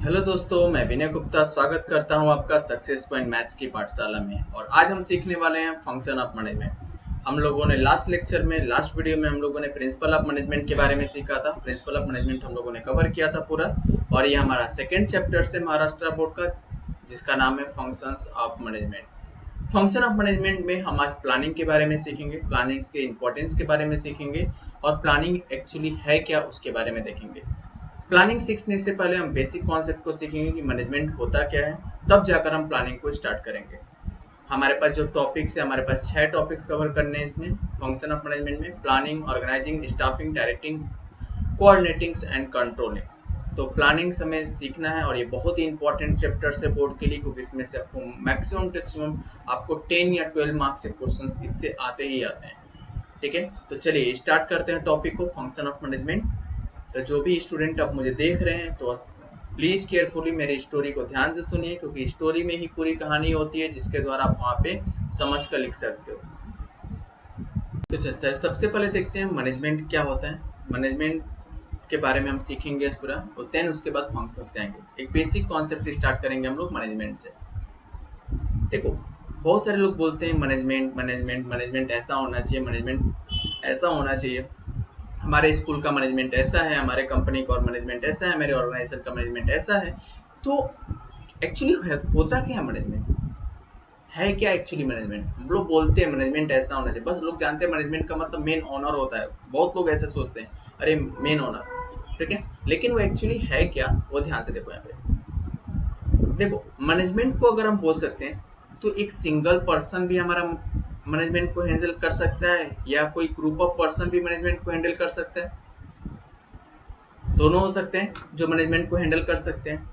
Hello दोस्तों, मैं विनय गुप्ता स्वागत करता हूं आपका सक्सेस पॉइंट मैथ्स की पाठशाला में। और आज हम सीखने वाले हैं फंक्शन ऑफ मैनेजमेंट। हम लोगों ने लास्ट वीडियो में हम लोगों ने प्रिंसिपल ऑफ मैनेजमेंट के बारे में सीखा था। प्रिंसिपल ऑफ मैनेजमेंट हम लोगों ने कवर किया था पूरा। और ये हमारा सेकेंड चैप्टर से महाराष्ट्र बोर्ड का, जिसका नाम है functions of management. Function of management में हम आज प्लानिंग के बारे में सीखेंगे, प्लानिंग के इंपॉर्टेंस के बारे में सीखेंगे और प्लानिंग एक्चुअली है क्या उसके बारे में देखेंगे। प्लानिंग सीखने से पहले हम बेसिक कॉन्सेप्ट को सीखेंगे कि मैनेजमेंट होता क्या है, तब जाकर हम प्लानिंग को स्टार्ट करेंगे। हमारे पास जो टॉपिक्स है, हमारे पास 6 टॉपिक्स कवर करने हैं इसमें फंक्शन ऑफ मैनेजमेंट में। Planning, organising, staffing, directing, coordinating and controlling. तो प्लानिंग हमें सीखना है और ये बहुत ही इंपॉर्टेंट चैप्टर है बोर्ड के लिए, क्योंकि इसमें से आपको मैक्सिमम आपको 10 या 12 मार्क्स से क्वेश्चंस इससे आते ही आते हैं। ठीक है, तो चलिए स्टार्ट करते हैं टॉपिक को, फंक्शन ऑफ मैनेजमेंट। तो जो भी स्टूडेंट आप मुझे देख रहे हैं तो प्लीज केयरफुली मेरी स्टोरी को ध्यान से सुनिए, क्योंकि स्टोरी में ही पूरी कहानी होती है जिसके द्वारा आप वहां पे समझ कर लिख सकते हो। तो सबसे पहले देखते हैं मैनेजमेंट क्या होता है। मैनेजमेंट के बारे में हम सीखेंगे पूरा, और देन उसके बाद फंक्शंस कहेंगे। एक बेसिक कॉन्सेप्ट स्टार्ट करेंगे हम लोग मैनेजमेंट से। देखो, बहुत सारे लोग बोलते हैं मैनेजमेंट मैनेजमेंट मैनेजमेंट ऐसा होना चाहिए, मैनेजमेंट ऐसा होना चाहिए, हमारे स्कूल का मैनेजमेंट ऐसा है, हमारे कंपनी का मैनेजमेंट ऐसा है, मेरे ऑर्गेनाइजेशन का मैनेजमेंट ऐसा है। तो एक्चुअली होता क्या है मैनेजमेंट, है क्या एक्चुअली मैनेजमेंट? हम लोग बोलते हैं मैनेजमेंट ऐसा होना चाहिए, बस लोग जानते हैं मैनेजमेंट का मतलब मेन ओनर होता है। बहुत लोग ऐसे सोचते हैं, अरे मेन ओनर, ठीक है, लेकिन वो एक्चुअली है क्या, वो ध्यान से देखो। यहाँ पे देखो, मैनेजमेंट को अगर हम बोल सकते हैं तो एक सिंगल पर्सन भी हमारा मैनेजमेंट को हैंडल कर सकता है, या कोई ग्रुप ऑफ पर्सन भी मैनेजमेंट को हैंडल कर सकता है। दोनों हो सकते हैं जो मैनेजमेंट को हैंडल कर सकते हैं।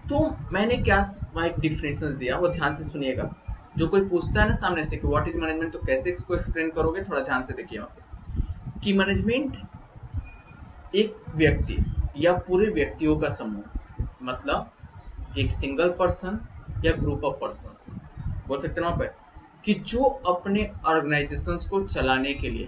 तो मैंने क्या वहाँ एक डिफरेंसेस दिया, वो ध्यान से सुनिएगा। जो कोई पूछता है ना सामने से कि व्हाट इज मैनेजमेंट, तो कैसे इसको एक्सप्लेन करोगे, थोड़ा ध्यान से देखिए वहाँ पे कि मैनेजमेंट एक व्यक्ति या पूरे व्यक्तियों का समूह, मतलब एक सिंगल पर्सन या ग्रुप ऑफ पर्संस बोल सकते हैं वहाँ पे, कि जो अपने ऑर्गेनाइजेशंस को चलाने के लिए,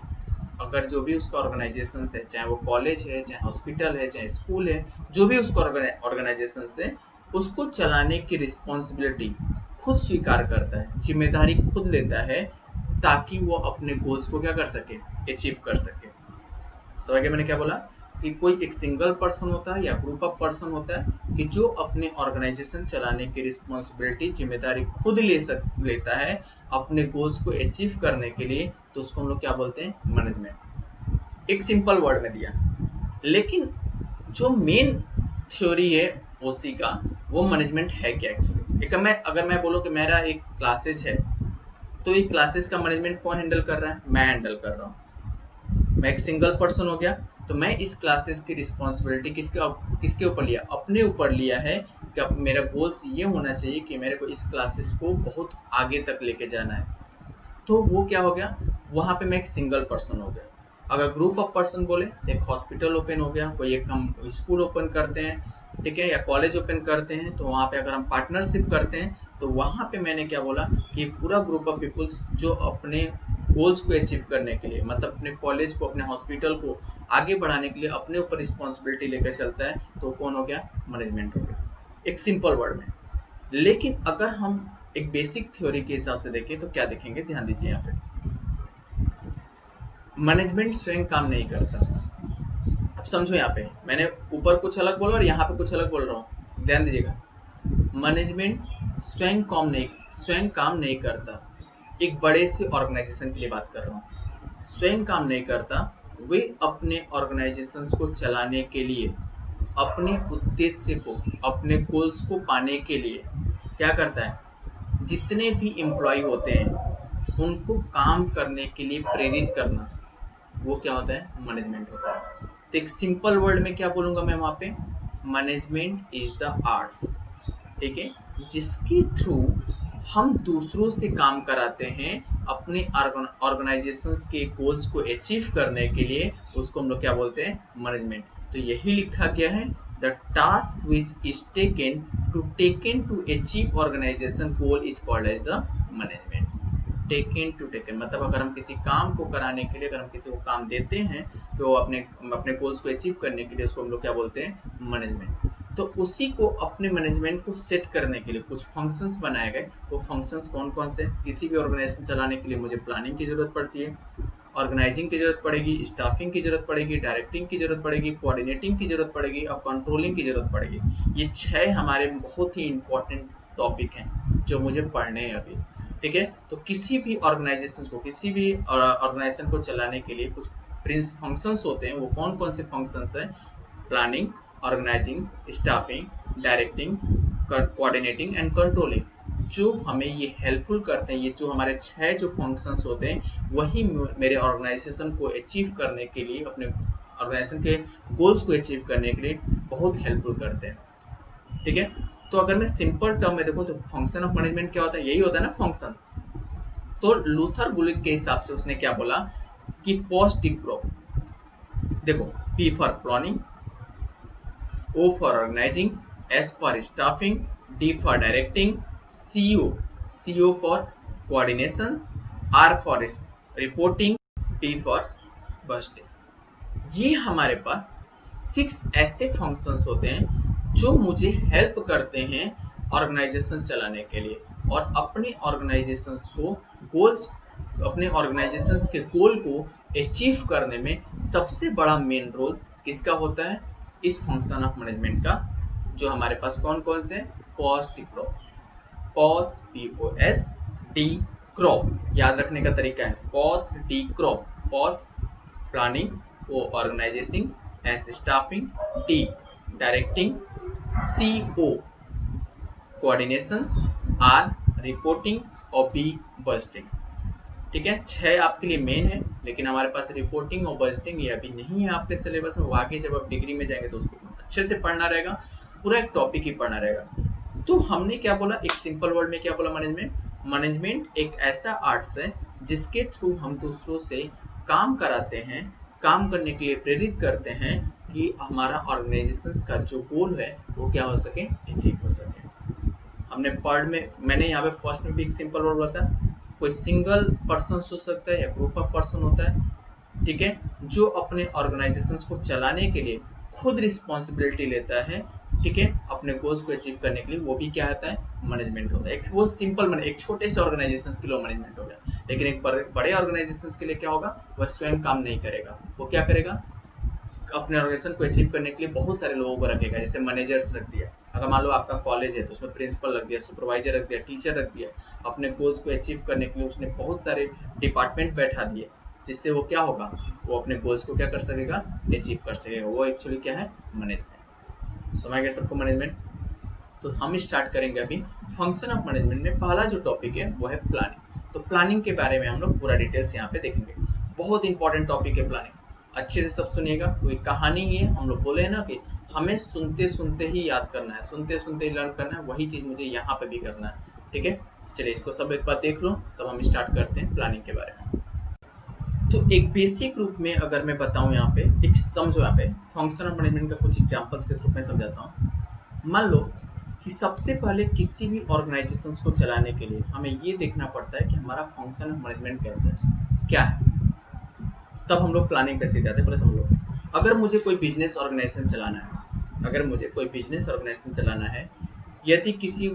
अगर जो भी उसका ऑर्गेनाइजेशन है, चाहे वो कॉलेज है, चाहे हॉस्पिटल है, चाहे स्कूल है, जो भी उसका ऑर्गेनाइजेशन है, उसको चलाने की रिस्पॉन्सिबिलिटी खुद स्वीकार करता है, जिम्मेदारी खुद लेता है, ताकि वो अपने गोल्स को क्या कर सके, अचीव कर सके। समझ गए मैंने क्या बोला? कि कोई एक सिंगल पर्सन होता है या ग्रुप ऑफ पर्सन होता है कि जो अपने ऑर्गेनाइजेशन चलाने की रिस्पॉन्सिबिलिटी, जिम्मेदारी खुद लेता है अपने गोल्स को अचीव करने के लिए, तो उसको हम लोग क्या बोलते हैं, मैनेजमेंट। एक सिंपल वर्ड में दिया, लेकिन जो मेन थ्योरी है ओसी का, वो मैनेजमेंट है क्या एक्चुअली। एक अगर मैं बोलूँ कि मेरा एक क्लासेज है, तो ये क्लासेस का मैनेजमेंट कौन हैंडल कर रहा है? मैं हैंडल कर रहा हूँ। मैं एक सिंगल पर्सन हो गया, तो मैं इस क्लासेस की रिस्पॉन्सिबिलिटी किसके ऊपर लिया? अपने ऊपर लिया है कि अब मेरा गोल्स ये होना चाहिए कि मेरे को इस क्लासेस को बहुत आगे तक लेके जाना है। तो वो क्या हो गया, वहां पे मैं एक सिंगल पर्सन हो गया। अगर ग्रुप ऑफ पर्सन बोले तो एक हॉस्पिटल ओपन हो गया, कोई एक हम स्कूल ओपन करते हैं, ठीक है, या कॉलेज ओपन करते हैं, तो वहां पे अगर हम पार्टनरशिप करते हैं, तो वहां पे मैंने क्या बोला कि पूरा ग्रुप ऑफ पीपल्स जो अपने गोल्स को अचीव करने के लिए, मतलब अपने कॉलेज को, अपने हॉस्पिटल को आगे बढ़ाने के लिए अपने ऊपर रिस्पॉन्सिबिलिटी लेकर चलता है, तो कौन हो गया? मैनेजमेंट हो गया, एक सिंपल वर्ड में। लेकिन अगर हम एक बेसिक थ्योरी के हिसाब से देखें तो क्या देखेंगे, ध्यान दीजिए। यहाँ पे मैनेजमेंट स्वयं काम नहीं करता। अब समझो, यहाँ पे मैंने ऊपर कुछ अलग बोला और यहाँ पे कुछ अलग बोल रहा हूँ, ध्यान दीजिएगा। मैनेजमेंट स्वयं काम नहीं करता। एक बड़े से ऑर्गेनाइजेशन के लिए बात कर रहा हूँ, स्वयं काम नहीं करता। वे अपने ऑर्गेनाइजेशंस को चलाने के लिए, अपने उद्देश्य को, अपने गोल्स को पाने के लिए क्या करता है, जितने भी एम्प्लॉय होते हैं उनको काम करने के लिए प्रेरित करना, वो क्या होता है? मैनेजमेंट होता है। तो एक सिंपल वर्ड में क्या बोलूंगा मैं वहां पे, मैनेजमेंट इज द आर्ट्स, ठीक है, जिसके थ्रू हम दूसरों से काम कराते हैं अपने ऑर्गेनाइजेशंस के गोल्स को अचीव करने के लिए, उसको हम लोग क्या बोलते हैं? मैनेजमेंट। तो यही लिखा गया है, the task which is taken to achieve organisation goal is called as the management. Taken मतलब अगर हम किसी काम को कराने के लिए, अगर हम किसी को काम देते हैं तो अपने गोल्स को अचीव करने के लिए, उसको हम लोग क्या बोलते हैं? मैनेजमेंट। तो उसी को अपने मैनेजमेंट को सेट करने के लिए कुछ फंक्शंस बनाए गए। वो फंक्शंस कौन कौन से? किसी भी ऑर्गेनाइजेशन चलाने के लिए मुझे प्लानिंग की जरूरत पड़ती है, ऑर्गेनाइजिंग की जरूरत पड़ेगी, स्टाफिंग की जरूरत पड़ेगी, डायरेक्टिंग की जरूरत पड़ेगी, कोऑर्डिनेटिंग की जरूरत पड़ेगी और कंट्रोलिंग की जरूरत पड़ेगी। ये 6 हमारे बहुत ही इंपॉर्टेंट टॉपिक हैं जो मुझे पढ़ने हैं अभी। ठीक है, तो किसी भी ऑर्गेनाइजेशन को चलाने के लिए कुछ प्रिंस फंक्शंस होते हैं। वो कौन कौन से फंक्शंस हैं? Planning, organising, staffing, directing, coordinating and controlling, जो हमें ये हेल्पफुल करते हैं। ये जो हमारे 6 जो फंक्शंस होते हैं वही मेरे ऑर्गेनाइजेशन को अचीव करने के लिए, अपने ऑर्गेनाइजेशन के गोल्स को अचीव करने के लिए बहुत हेल्पफुल करते हैं। ठीक है, तो अगर मैं सिंपल टर्म में देखूं तो फंक्शन ऑफ मैनेजमेंट क्या होता है? यही होता है ना, फंक्शंस। तो लूथर गुलिक के हिसाब से उसने क्या बोला कि पोस्ट ग्रुप, देखो, P for planning, O for organizing, S for staffing, D for directing, CO for coordinations, R for reporting, P for busting। ये हमारे पास 6 ऐसे फंक्शंस होते हैं जो मुझे हेल्प करते हैं ऑर्गेनाइजेशन चलाने के लिए, और अपने ऑर्गेनाइजेशंस को गोल्स, अपने ऑर्गेनाइजेशंस के गोल को अचीव करने में सबसे बड़ा मेन रोल किसका होता है? इस फंक्शन ऑफ मैनेजमेंट का, जो हमारे पास कौन कौन से? Post group, POS POS D crop, याद रखने का तरीका है POS D crop. POS planning, O organising, S staffing, D directing, CO coordinations, R reporting और B बस्टिंग। ठीक है, 6 आपके लिए मेन है, लेकिन हमारे पास रिपोर्टिंग और बस्टिंग ये अभी नहीं है आपके सिलेबस में। वो आगे जब आप डिग्री में जाएंगे तो उसको अच्छे से पढ़ना रहेगा, पूरा एक टॉपिक ही पढ़ना रहेगा। तो हमने क्या बोला, एक सिंपल वर्ड में क्या बोला? मैनेजमेंट एक ऐसा आर्ट्स है जिसके थ्रू हम दूसरों से काम कराते हैं, काम करने के लिए प्रेरित करते हैं कि हमारा ऑर्गेनाइजेशन का जो गोल है वो क्या हो सके, अचीव हो सके। हमने पार्ट में, मैंने यहाँ पे फर्स्ट में भी एक सिंपल वर्ड बोला था, कोई सिंगल पर्सन हो सकता है या ग्रुप ऑफ पर्सन होता है, ठीक है, जो अपने ऑर्गेनाइजेशंस को चलाने के लिए खुद रिस्पॉन्सिबिलिटी लेता है, ठीक है, अपने गोल्स को अचीव करने के लिए। वो भी क्या होता है? मैनेजमेंट होता है। वो सिंपल एक छोटे से ऑर्गेनाइजेशंस के लिए मैनेजमेंट हो गया, लेकिन एक बड़े ऑर्गेनाइजेशंस के लिए क्या होगा? वह स्वयं काम नहीं करेगा। वो क्या करेगा? अपने ऑर्गेनाइजेशन को अचीव करने के लिए बहुत सारे लोगों को रखेगा। जैसे मैनेजर्स रख दिया, अगर मान लो आपका कॉलेज है तो उसमें प्रिंसिपल रख दिया, सुपरवाइजर रख दिया, टीचर रख दिया। अपने गोल्स को अचीव करने के लिए उसने बहुत सारे डिपार्टमेंट बैठा दिए, जिससे वो क्या होगा? वो अपने गोल्स को क्या कर सकेगा? अचीव कर सकेगा। वो एक्चुअली क्या है? मैनेजमेंट। समझ गए सबको मैनेजमेंट? तो हम स्टार्ट करेंगे अभी फंक्शन ऑफ मैनेजमेंट में। पहला जो टॉपिक है वो है प्लानिंग। तो प्लानिंग के बारे में हम लोग पूरा डिटेल्स यहाँ पे देखेंगे। बहुत इंपॉर्टेंट टॉपिक है प्लानिंग, अच्छे से सब सुनिएगा। कोई कहानी ही है, हम लोग बोले हैं ना कि हमें सुनते सुनते ही याद करना है, सुनते सुनते ही लर्न करना है। वही चीज मुझे यहाँ पे भी करना है, ठीक है। चलिए इसको सब एक बार देख लो, तब हम स्टार्ट करते हैं प्लानिंग के बारे में। तो एक बेसिक रूप में अगर मैं बताऊं, यहाँ पे एक समझो, यहाँ पे फंक्शन ऑफ मैनेजमेंट का कुछ एग्जांपल्स के थ्रू में समझाता हूँ। मान लो कि सबसे पहले किसी भी ऑर्गेनाइजेशंस को चलाने के लिए हमें ये देखना पड़ता है कि हमारा फंक्शन ऑफ मैनेजमेंट कैसा है, क्या है, तब हम लोग प्लानिंग पे सीधे आते हैं। पहले समझ लो, अगर मुझे कोई बिजनेस ऑर्गेनाइजेशन चलाना है, अगर मुझे कोई बिजनेस ऑर्गेनाइजेशन चलाना है, यदि किसी,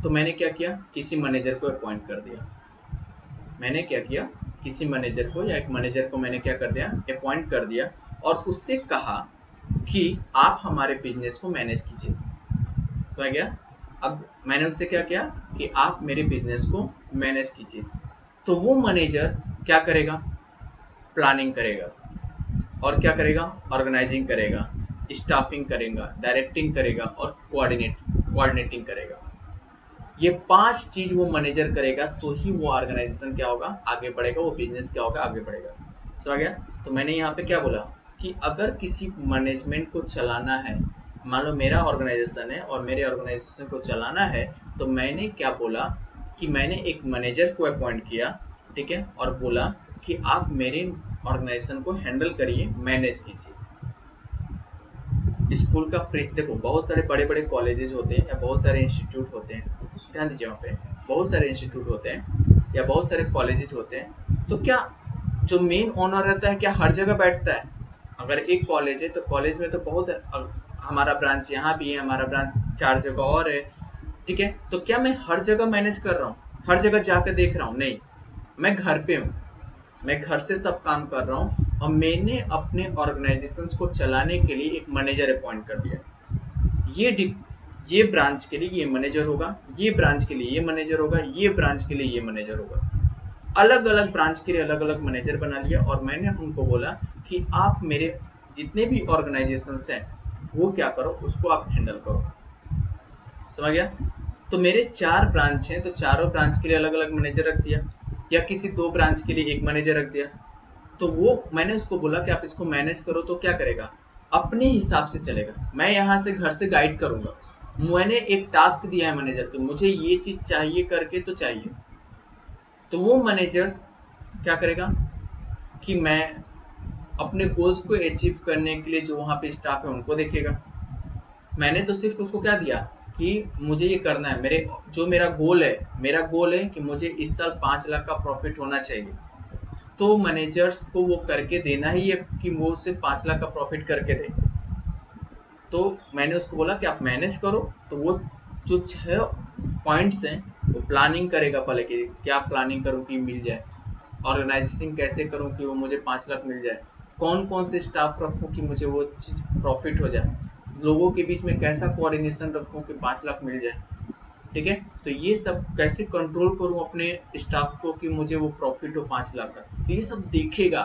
तो मैंने क्या किया? किसी मैनेजर को अपॉइंट कर दिया। मैंने क्या किया? किसी मैनेजर को या एक मैनेजर को मैंने क्या कर दिया? अपॉइंट कर दिया, और उससे कहा कि आप हमारे बिजनेस को मैनेज कीजिए। समझ गया? अब मैंने उससे क्या किया कि आप मेरे बिजनेस को मैनेज कीजिए। तो वो मैनेजर क्या करेगा? प्लानिंग करेगा, और क्या करेगा? ऑर्गेनाइजिंग करेगा, स्टाफिंग करेगा, डायरेक्टिंग करेगा और कोऑर्डिनेटिंग करेगा। ये 5 चीज वो मैनेजर करेगा, तो ही वो ऑर्गेनाइजेशन क्या होगा? आगे बढ़ेगा। वो बिजनेस क्या होगा? आगे बढ़ेगा। समझ गया? तो मैंने यहाँ पे क्या बोला कि अगर किसी मैनेजमेंट को चलाना है, मान लो मेरा ऑर्गेनाइजेशन है और मेरे ऑर्गेनाइजेशन को चलाना है, तो मैंने क्या बोला कि मैंने एक मैनेजर को अपॉइंट किया, ठीक है, और बोला कि आप मेरे ऑर्गेनाइजेशन को हैंडल करिए, मैनेज कीजिए। स्कूल का देखो, बहुत सारे बड़े बड़े कॉलेजेस होते हैं या बहुत सारे इंस्टीट्यूट होते हैं, ध्यान दीजिए, वहाँ पे बहुत सारे इंस्टीट्यूट होते हैं या बहुत सारे कॉलेजेस होते हैं। तो क्या जो मेन ओनर रहता है क्या हर जगह बैठता है? अगर एक कॉलेज है तो कॉलेज में तो बहुत, हमारा ब्रांच यहाँ भी है, हमारा ब्रांच 4 जगह और है, ठीक है। तो क्या मैं हर जगह मैनेज कर रहा हूँ, हर जगह जाकर देख रहा हूँ? नहीं, मैं घर पे हूँ, मैं घर से सब काम कर रहा हूँ और मैंने अपने ऑर्गेनाइजेशंस को चलाने के लिए एक मैनेजर अपॉइंट कर दिया। ये ब्रांच के लिए ये मैनेजर होगा, ये ब्रांच के लिए ये मैनेजर होगा, ये ब्रांच के लिए ये मैनेजर होगा। अलग अलग ब्रांच के लिए अलग अलग मैनेजर बना लिया और मैंने उनको बोला कि आप मेरे जितने भी ऑर्गेनाइजेशंस हैं वो क्या करो, उसको आप हैंडल करो। समझ गया? तो मेरे 4 ब्रांच हैं, तो चारों ब्रांच के लिए अलग अलग मैनेजर रख दिया, या किसी 2 ब्रांच के लिए एक मैनेजर रख दिया। तो वो मैंने उसको बोला कि आप इसको मैनेज करो। तो क्या करेगा? अपने हिसाब से चलेगा। मैं यहाँ से घर से गाइड करूंगा, मैंने एक टास्क दिया है मैनेजर को, मुझे ये चीज चाहिए करके तो चाहिए। तो वो मैनेजर्स क्या करेगा कि मैं अपने गोल्स को अचीव करने के लिए जो वहाँ पे स्टाफ है उनको देखेगा। मैंने तो सिर्फ उसको क्या दिया कि मुझे ये करना है, मेरा गोल है कि मुझे इस साल 5 लाख का प्रॉफिट होना चाहिए। तो मैनेजर्स को वो करके देना ही है कि वो उसे 5 लाख का प्रॉफिट करके दे। तो मैंने उसको बोला कि आप मैनेज करो। तो वो जो 6 पॉइंट्स हैं वो प्लानिंग करेगा पहले कि क्या प्लानिंग करूँ कि मिल जाए, ऑर्गेनाइजिंग कैसे करूँ कि वो मुझे 5 लाख मिल जाए, कौन कौन से स्टाफ रखूँ कि मुझे वो चीज़ प्रॉफिट हो जाए, लोगों के बीच में कैसा कोऑर्डिनेशन रखूँ कि 5 लाख मिल जाए, ठीक है। तो ये सब कैसे कंट्रोल करूँ अपने स्टाफ को कि मुझे वो प्रॉफिट हो 5 लाख का, तो ये सब देखेगा।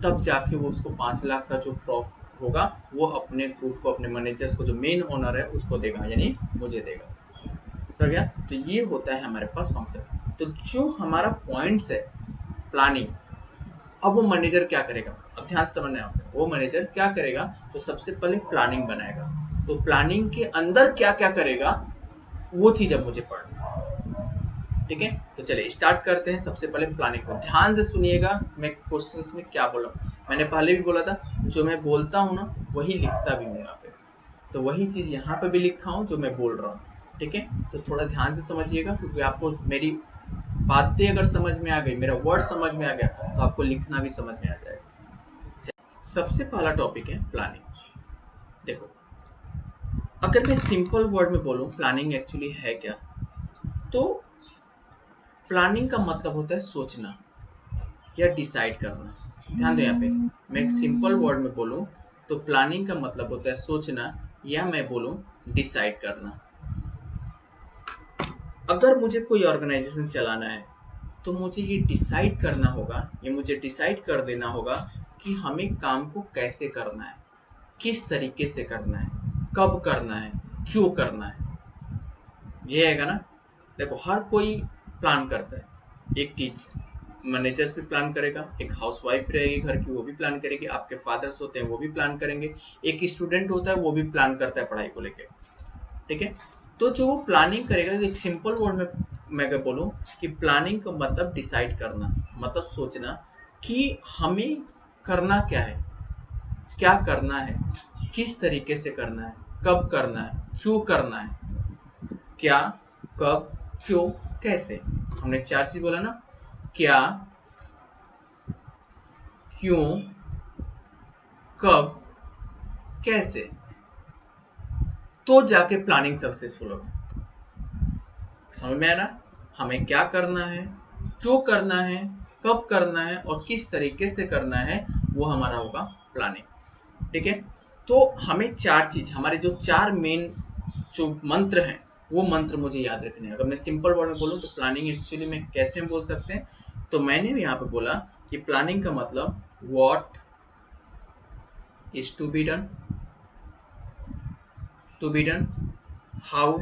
तब जाके वो उसको 5 लाख का जो प्रॉफिट होगा वो अपने ग्रुप को, अपने मैनेजर्स को, जो मेन ओनर है उसको देगा, यानी मुझे देगा। समझ गया? तो ये होता है हमारे पास फंक्शन। तो जो हमारा पॉइंट्स है प्लानिंग, अब वो मैनेजर क्या करेगा, अब ध्यान से समझना है। वो मैनेजर क्या करेगा, तो सबसे पहले प्लानिंग बनाएगा। तो प्लानिंग के अंदर क्या क्या करेगा वो चीज अब मुझे पढ़ना है, ठीक है। तो चलिए स्टार्ट करते हैं। सबसे पहले प्लानिंग को ध्यान से सुनिएगा, मैं क्वेश्चंस में क्या बोला। मैंने पहले भी बोला था जो मैं बोलता हूँ ना वही लिखता भी हूँ यहाँ पे, तो वही चीज यहाँ पे भी लिखा हूँ जो मैं बोल रहा हूँ, ठीक है। तो थोड़ा ध्यान से समझिएगा, क्योंकि आपको मेरी बातें अगर समझ में आ गई, मेरा वर्ड समझ में आ गया, तो आपको लिखना भी समझ में आ जाएगा। सबसे पहला टॉपिक है प्लानिंग। देखो, अगर मैं सिंपल वर्ड में बोलूं प्लानिंग एक्चुअली है क्या, तो प्लानिंग का मतलब होता है सोचना या डिसाइड करना। ध्यान दो यहाँ पे, मैं एक सिंपल वर्ड में बोलूं तो प्लानिंग का मतलब होता है सोचना, या मैं बोलूं डिसाइड करना। अगर मुझे कोई ऑर्गेनाइजेशन चलाना है तो मुझे ये डिसाइड करना होगा, ये मुझे डिसाइड कर देना होगा कि हमें काम को कैसे करना है, किस तरीके से करना है, कब करना है, क्यों करना है। ये आएगा ना। देखो, हर कोई प्लान करता है, एक टीचर मैनेजर्स भी प्लान करेगा, एक हाउसवाइफ रहेगी घर की वो भी प्लान करेगी, आपके फादर्स होते हैं वो भी प्लान करेंगे, एक स्टूडेंट होता है वो भी प्लान करता है पढ़ाई को लेकर, ठीक है। तो जो वो प्लानिंग करेगा, एक सिंपल वर्ड में मैं क्या बोलूं कि प्लानिंग का मतलब डिसाइड करना, मतलब सोचना कि हमें करना क्या है, क्या करना है, किस तरीके से करना है, कब करना है, क्यों करना है। क्या, कब, क्यों, कैसे। हमने 4 चीज बोला ना, क्या, क्यों, कब, कैसे, तो जाके प्लानिंग सक्सेसफुल होगा। समझ में आया ना? हमें क्या करना है, क्यों करना है, कब करना है और किस तरीके से करना है, वो हमारा होगा प्लानिंग, ठीक है। तो हमें 4 चीज, हमारे जो 4 मेन जो मंत्र हैं वो मंत्र मुझे याद रखने हैं। अगर मैं सिंपल वर्ड में बोलूँ तो प्लानिंग एक्चुअली में कैसे हम बोल सकते हैं, तो मैंने भी यहाँ पे बोला कि प्लानिंग का मतलब what is to be done, how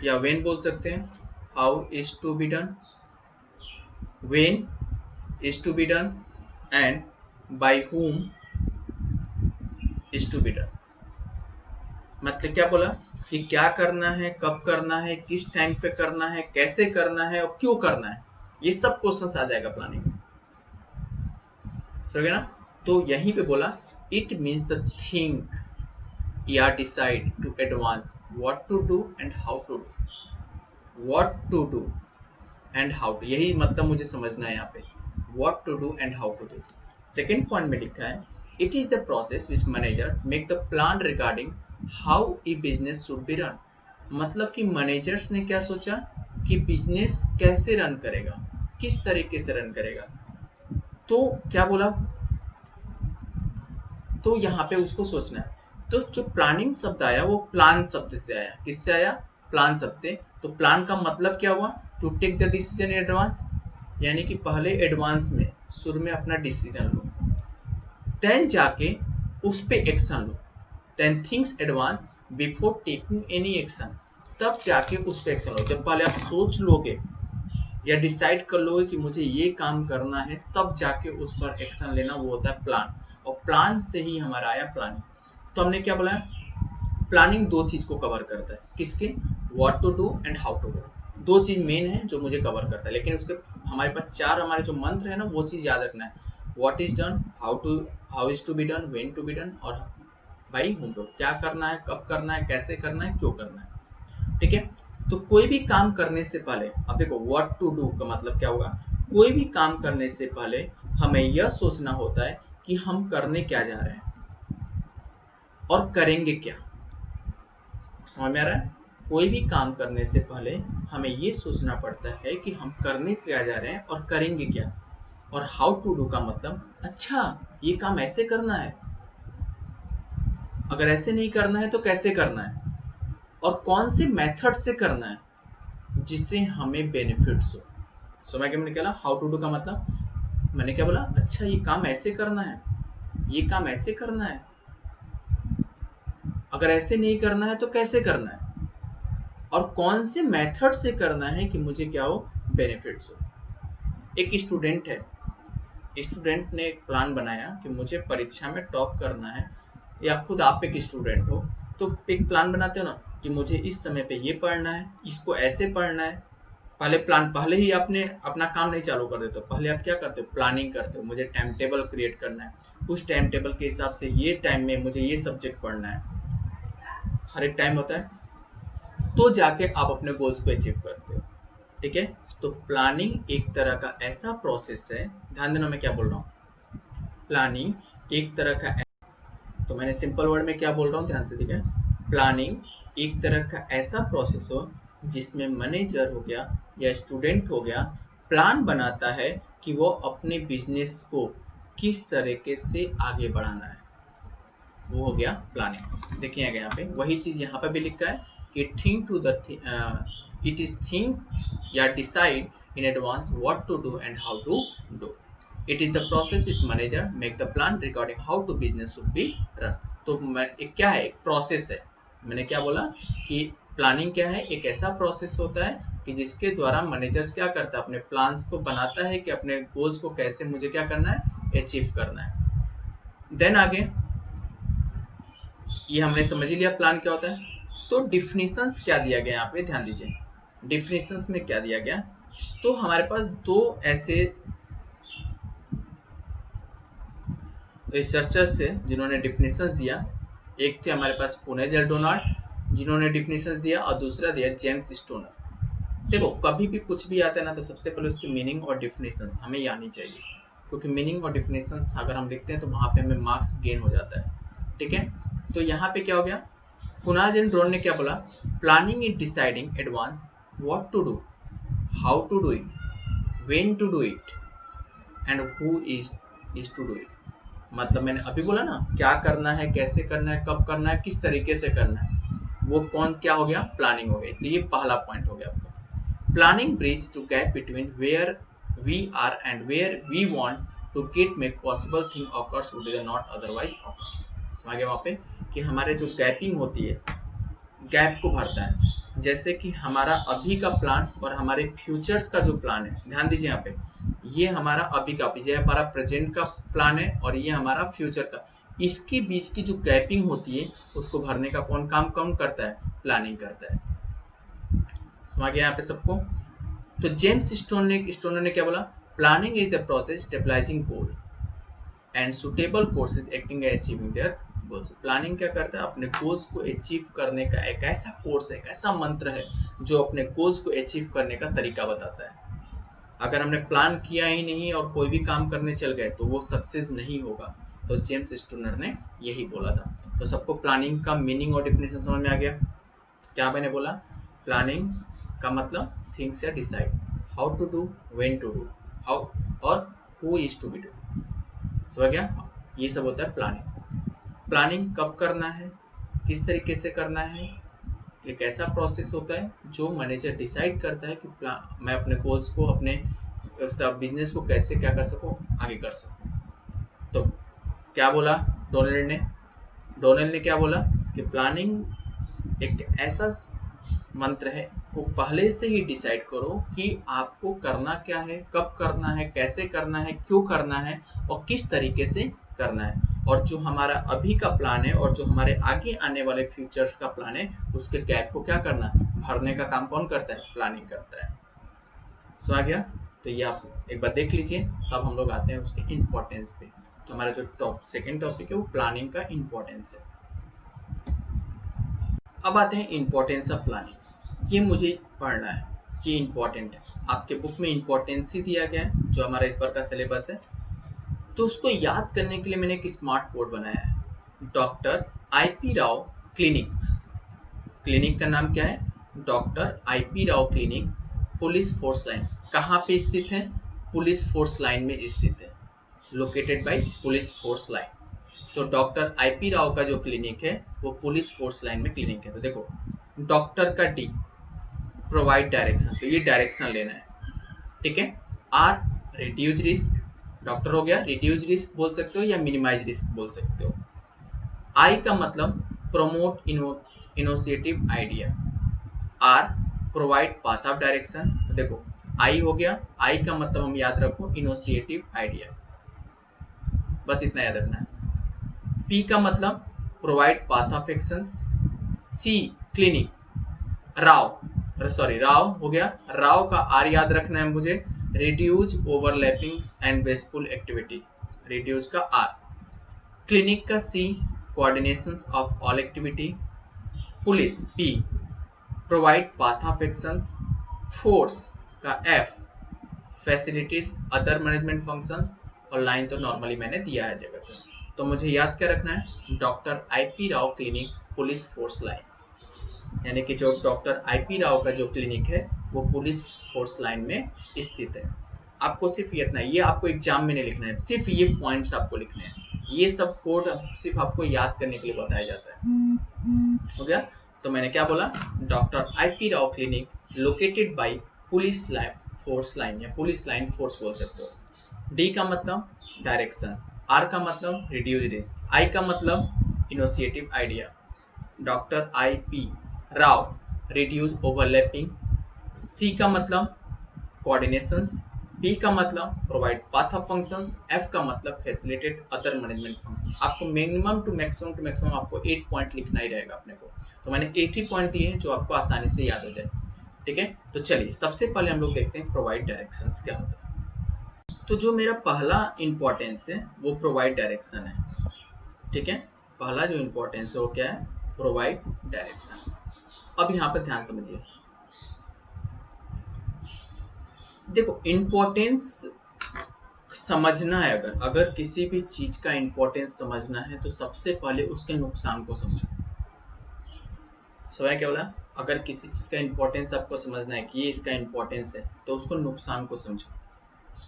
या व्हेन बोल सकते हैं, how is to be done, when is to be done and by whom is to be done. मतलब क्या बोला कि क्या करना है, कब करना है, किस टाइम पे करना है, कैसे करना है और क्यों करना है, ये सब क्वेश्चंस आ जाएगा प्लानिंग में। समझ गए ना? तो यहीं पे बोला इट मीन्स द थिंक या decide to advance what to do and how to do, what to do and how to, यही मतलब मुझे समझना है यहाँ पे, what to do and how to do. Second point में लिखा है it is the process which manager make the plan regarding how a business should be run, मतलब कि मैनेजर्स ने क्या सोचा कि बिजनेस कैसे रन करेगा, किस तरीके से रन करेगा। तो क्या बोला, तो यहाँ पे उसको सोचना है। तो जो प्लानिंग शब्द आया वो प्लान शब्द से आया। किससे आया? प्लान शब्द से। तो प्लान का मतलब क्या हुआ? To take the decision in advance, यानी कि पहले एडवांस में शुरू में अपना डिसीजन लो, देन जाके उस पे एक्शन लो, then thinks advance before taking any action, तब जाके उस पे एक्शन लो। जब पहले आप सोच लोगे या डिसाइड कर लोगे कि मुझे ये काम करना है, तब जाके उस पर एक्शन लेना, वो होता है प्लान। और प्लान से ही हमारा आया प्लानिंग। तो हमने क्या बोला? प्लानिंग दो चीज को कवर करता है। किसके? What to do and how to do. दो चीज मेन है जो मुझे कवर करता है, लेकिन उसके हमारे पास चार हमारे जो मंत्र है ना, वो चीज याद रखना है। What is done, how is to be done, when to be done, और भाई हम लोग क्या करना है, कब करना है, कैसे करना है, क्यों करना है। ठीक है। तो कोई भी काम करने से पहले, अब देखो व्हाट टू डू का मतलब क्या होगा? कोई भी काम करने से पहले हमें यह सोचना होता है कि हम करने क्या जा रहे हैं और करेंगे क्या। समझ में आ रहा है? कोई भी काम करने से पहले हमें ये सोचना पड़ता है कि हम करने क्या जा रहे हैं और करेंगे क्या। और हाउ टू डू का मतलब, अच्छा ये काम ऐसे करना है, अगर ऐसे नहीं करना है तो कैसे करना है, और कौन से मेथड से करना है जिससे हमें बेनिफिट्स हो। समझ के मैंने क्या? हाउ टू डू का मतलब मैंने क्या बोला? अच्छा ये काम ऐसे करना है, ये काम ऐसे करना है, अगर ऐसे नहीं करना है तो कैसे करना है, और कौन से मेथड से करना है कि मुझे क्या हो, बेनिफिट्स हो। एक स्टूडेंट है, स्टूडेंट ने एक प्लान बनाया कि मुझे परीक्षा में टॉप करना है, या खुद आप एक स्टूडेंट हो तो एक प्लान बनाते हो ना कि मुझे इस समय पे ये पढ़ना है, इसको ऐसे पढ़ना है। पहले प्लान, पहले ही आपने अपना काम नहीं चालू कर देते हो, पहले आप क्या करते हो? प्लानिंग करते हो। मुझे टाइम टेबल क्रिएट करना है, उस टाइम टेबल के हिसाब से ये टाइम में मुझे ये सब्जेक्ट पढ़ना है, हर एक टाइम होता है, तो जाके आप अपने गोल्स को अचीव करते हो। ठीक है। तो प्लानिंग एक तरह का ऐसा प्रोसेस है, ध्यान देना मैं क्या बोल रहा हूँ। प्लानिंग एक तरह का, तो मैंने सिंपल वर्ड में क्या बोल रहा हूँ, ध्यान से। ठीक है। प्लानिंग एक तरह का ऐसा प्रोसेस हो जिसमें मैनेजर हो गया या स्टूडेंट हो गया, प्लान बनाता है कि वो अपने बिजनेस को किस तरीके से आगे बढ़ाना है, वो हो गया प्लानिंग। देखिए यहाँ पे वही चीज यहाँ पे भी लिखा है कि think to the it is think या decide in advance what to do and how to do. It is the process which manager make the plan regarding how to business should be run. तो एक क्या है, एक process है। मैंने क्या बोला कि प्लानिंग क्या है? एक ऐसा प्रोसेस होता है कि जिसके द्वारा मैनेजर्स क्या करता है, अपने प्लान्स को बनाता है कि अपने गोल्स को कैसे मुझे क्या करना है, अचीव करना है। देन आगे ये हमने समझ ही लिया प्लान क्या होता है। तो डिफिनीशंस क्या दिया गया यहाँ पे, ध्यान दीजिए। डिफिनीशंस में क्या दिया गया, तो हमारे पास दो ऐसे रिसर्चर्स थे जिन्होंने डिफिनीशंस दिया। एक थे हमारे पास पुनेजल डोनाल्ड जिन्होंने डिफिनीशंस दिया, और दूसरा दिया जेम्स स्टोनर। देखो कभी भी कुछ भी आता है ना, तो सबसे पहले उसकी मीनिंग और डिफिनीशंस हमें आनी चाहिए, क्योंकि मीनिंग और डिफिनीशंस अगर हम लिखते हैं तो वहां पे हमें मार्क्स गेन हो जाता है। ठीक है। तो यहाँ पे क्या हो गया, कुनाल एंड ड्रोन ने क्या बोला, planning is deciding advance what to do, how to do it, when to do it, and who is to do it. मतलब मैंने अभी बोला ना, क्या करना है, कैसे करना है, कब करना है, किस तरीके से करना है, वो कौन क्या हो गया, प्लानिंग हो गई। तो ये पहला पॉइंट हो गया आपका। Planning bridge to gap between where we are and where we want to get make possible thing occurs would is not otherwise occurs. समझ गए वहां पे कि हमारे जो गैपिंग होती है, गैप को भरता है। जैसे कि हमारा अभी का प्लान और हमारे फ्यूचर्स का जो प्लान है, ध्यान दीजिए यहाँ पे, ये हमारा अभी का, ये हमारा प्रेजेंट का प्लान है और ये हमारा फ्यूचर का, इसके बीच की जो गैपिंग होती है उसको भरने का कौन करता है, प्लानिंग करता है। समझ गया यहाँ पे सबको। तो जेम्स स्टोनर ने क्या बोला, planning is the process stabilising goal and suitable courses acting achieving their goals. Planning क्या करता है, अपने गोल्स को अचीव करने का एक ऐसा कोर्स है, एक ऐसा मंत्र है जो अपने गोल्स को अचीव करने का तरीका बताता है। अगर हमने प्लान किया ही नहीं और कोई भी काम करने चल गए तो वो सक्सेस नहीं होगा। तो जेम्स स्टोनर ने यही बोला था। तो सबको प्लानिंग का मीनिंग और डिफिनेशन समझ में आ गया। क्या मैंने बोला, प्लानिंग का मतलब थिंग्स या decide, how to do, when to do, how और who is to be do. समझ गया, ये सब होता है प्लानिंग। प्लानिंग कब करना है, किस तरीके से करना है, एक ऐसा प्रोसेस होता है जो मैनेजर डिसाइड करता है कि मैं अपने गोल्स को, अपने सब बिजनेस को कैसे क्या कर सकूं, आगे कर सकूं। तो क्या बोला डोनेल ने क्या बोला कि प्लानिंग एक ऐसा मंत्र है को पहले से ही डिसाइड करो कि आपको करना क्या है, कब करना है, कैसे करना है, क्यों करना है और किस तरीके से करना है। और जो हमारा अभी का प्लान है और जो हमारे आगे आने वाले फ्यूचर्स का प्लान है, उसके गैप को क्या करना, भरने का काम कौन करता है, प्लानिंग करता है। सो आ गया। तो ये आप एक बार देख लीजिए। तब हम लोग आते हैं उसके इम्पोर्टेंस पे। तो हमारा जो सेकेंड टॉपिक है वो प्लानिंग का इम्पोर्टेंस है। अब आते हैं इम्पोर्टेंस ऑफ प्लानिंग। ये मुझे पढ़ना है, ये इम्पोर्टेंट है। आपके बुक में इम्पोर्टेंस ही दिया गया है जो हमारा इस बार का सिलेबस है। तो उसको याद करने के लिए मैंने एक स्मार्ट कोड बनाया है, doctor IP Rao clinic. Clinic का नाम क्या है, doctor IP Rao clinic, police force line. कहाँ पे स्थित है, पुलिस फोर्स लाइन में स्थित है, located by police force line. तो डॉक्टर IP राव का जो क्लिनिक है वो पुलिस फोर्स लाइन में क्लिनिक है। तो देखो, डॉक्टर का D, प्रोवाइड डायरेक्शन, तो ये डायरेक्शन लेना है, ठीक है। R, रिड्यूस रिस्क, डॉक्टर हो गया, रिड्यूस रिस्क बोल सकते हो या मिनिमाइज रिस्क बोल सकते हो। I का मतलब promote initiative idea. R, provide path of direction. तो देखो I हो गया, I का मतलब हम याद रखो इनिशिएटिव आइडिया, बस इतना याद रखना है। P का मतलब provide path of actions. C, clinic, Rao हो गया, राव का R याद रखना है मुझे, reduce overlapping and wasteful activity, reduce का R। क्लिनिक का C, coordinations of all activity. Police P, provide path of actions. Force का F, facilities other management functions. और लाइन तो नॉर्मली मैंने दिया है जगह पे। तो मुझे याद क्या रखना है, doctor IP Rao clinic, police force line, यानी कि जो डॉक्टर IP राव का जो क्लिनिक है वो पुलिस फोर्स लाइन में स्थित है। आपको सिर्फ ये इतना, ये आपको एग्जाम में नहीं लिखना है, सिर्फ ये पॉइंट्स आपको लिखने हैं। ये सब कोड सिर्फ आपको याद करने के लिए बताया जाता है। हो गया। तो मैंने क्या बोला, doctor IP Rao clinic, located by police line force line, या पुलिस लाइन फोर्स बोल सकते हो। D का मतलब डायरेक्शन, R का मतलब रिड्यूस रिस्क, I का मतलब initiative idea, doctor IP Rao, reduce overlapping. C का मतलब कोऑर्डिनेशंस, P का मतलब provide path of functions, F का मतलब फैसिलिटेट अदर मैनेजमेंट फंक्शन। आपको मिनिमम टू मैक्सिमम आपको 8 पॉइंट लिखना ही रहेगा अपने को। तो मैंने 80 पॉइंट दिए हैं जो आपको आसानी से याद हो जाए, ठीक है। तो चलिए सबसे पहले हम लोग देखते हैं प्रोवाइड डायरेक्शंस क्या होता है। तो जो मेरा पहला इंपॉर्टेंस है वो प्रोवाइड डायरेक्शन है, ठीक है। पहला जो इंपॉर्टेंस है वो क्या है, प्रोवाइड डायरेक्शन। अब यहाँ पर ध्यान समझिए, देखो इंपॉर्टेंस समझना है, अगर किसी भी चीज का इंपॉर्टेंस समझना है तो सबसे पहले उसके नुकसान को समझो। समझ क्या बोला, अगर किसी चीज का इंपॉर्टेंस आपको समझना है कि ये इसका इंपॉर्टेंस है तो उसको नुकसान को समझो।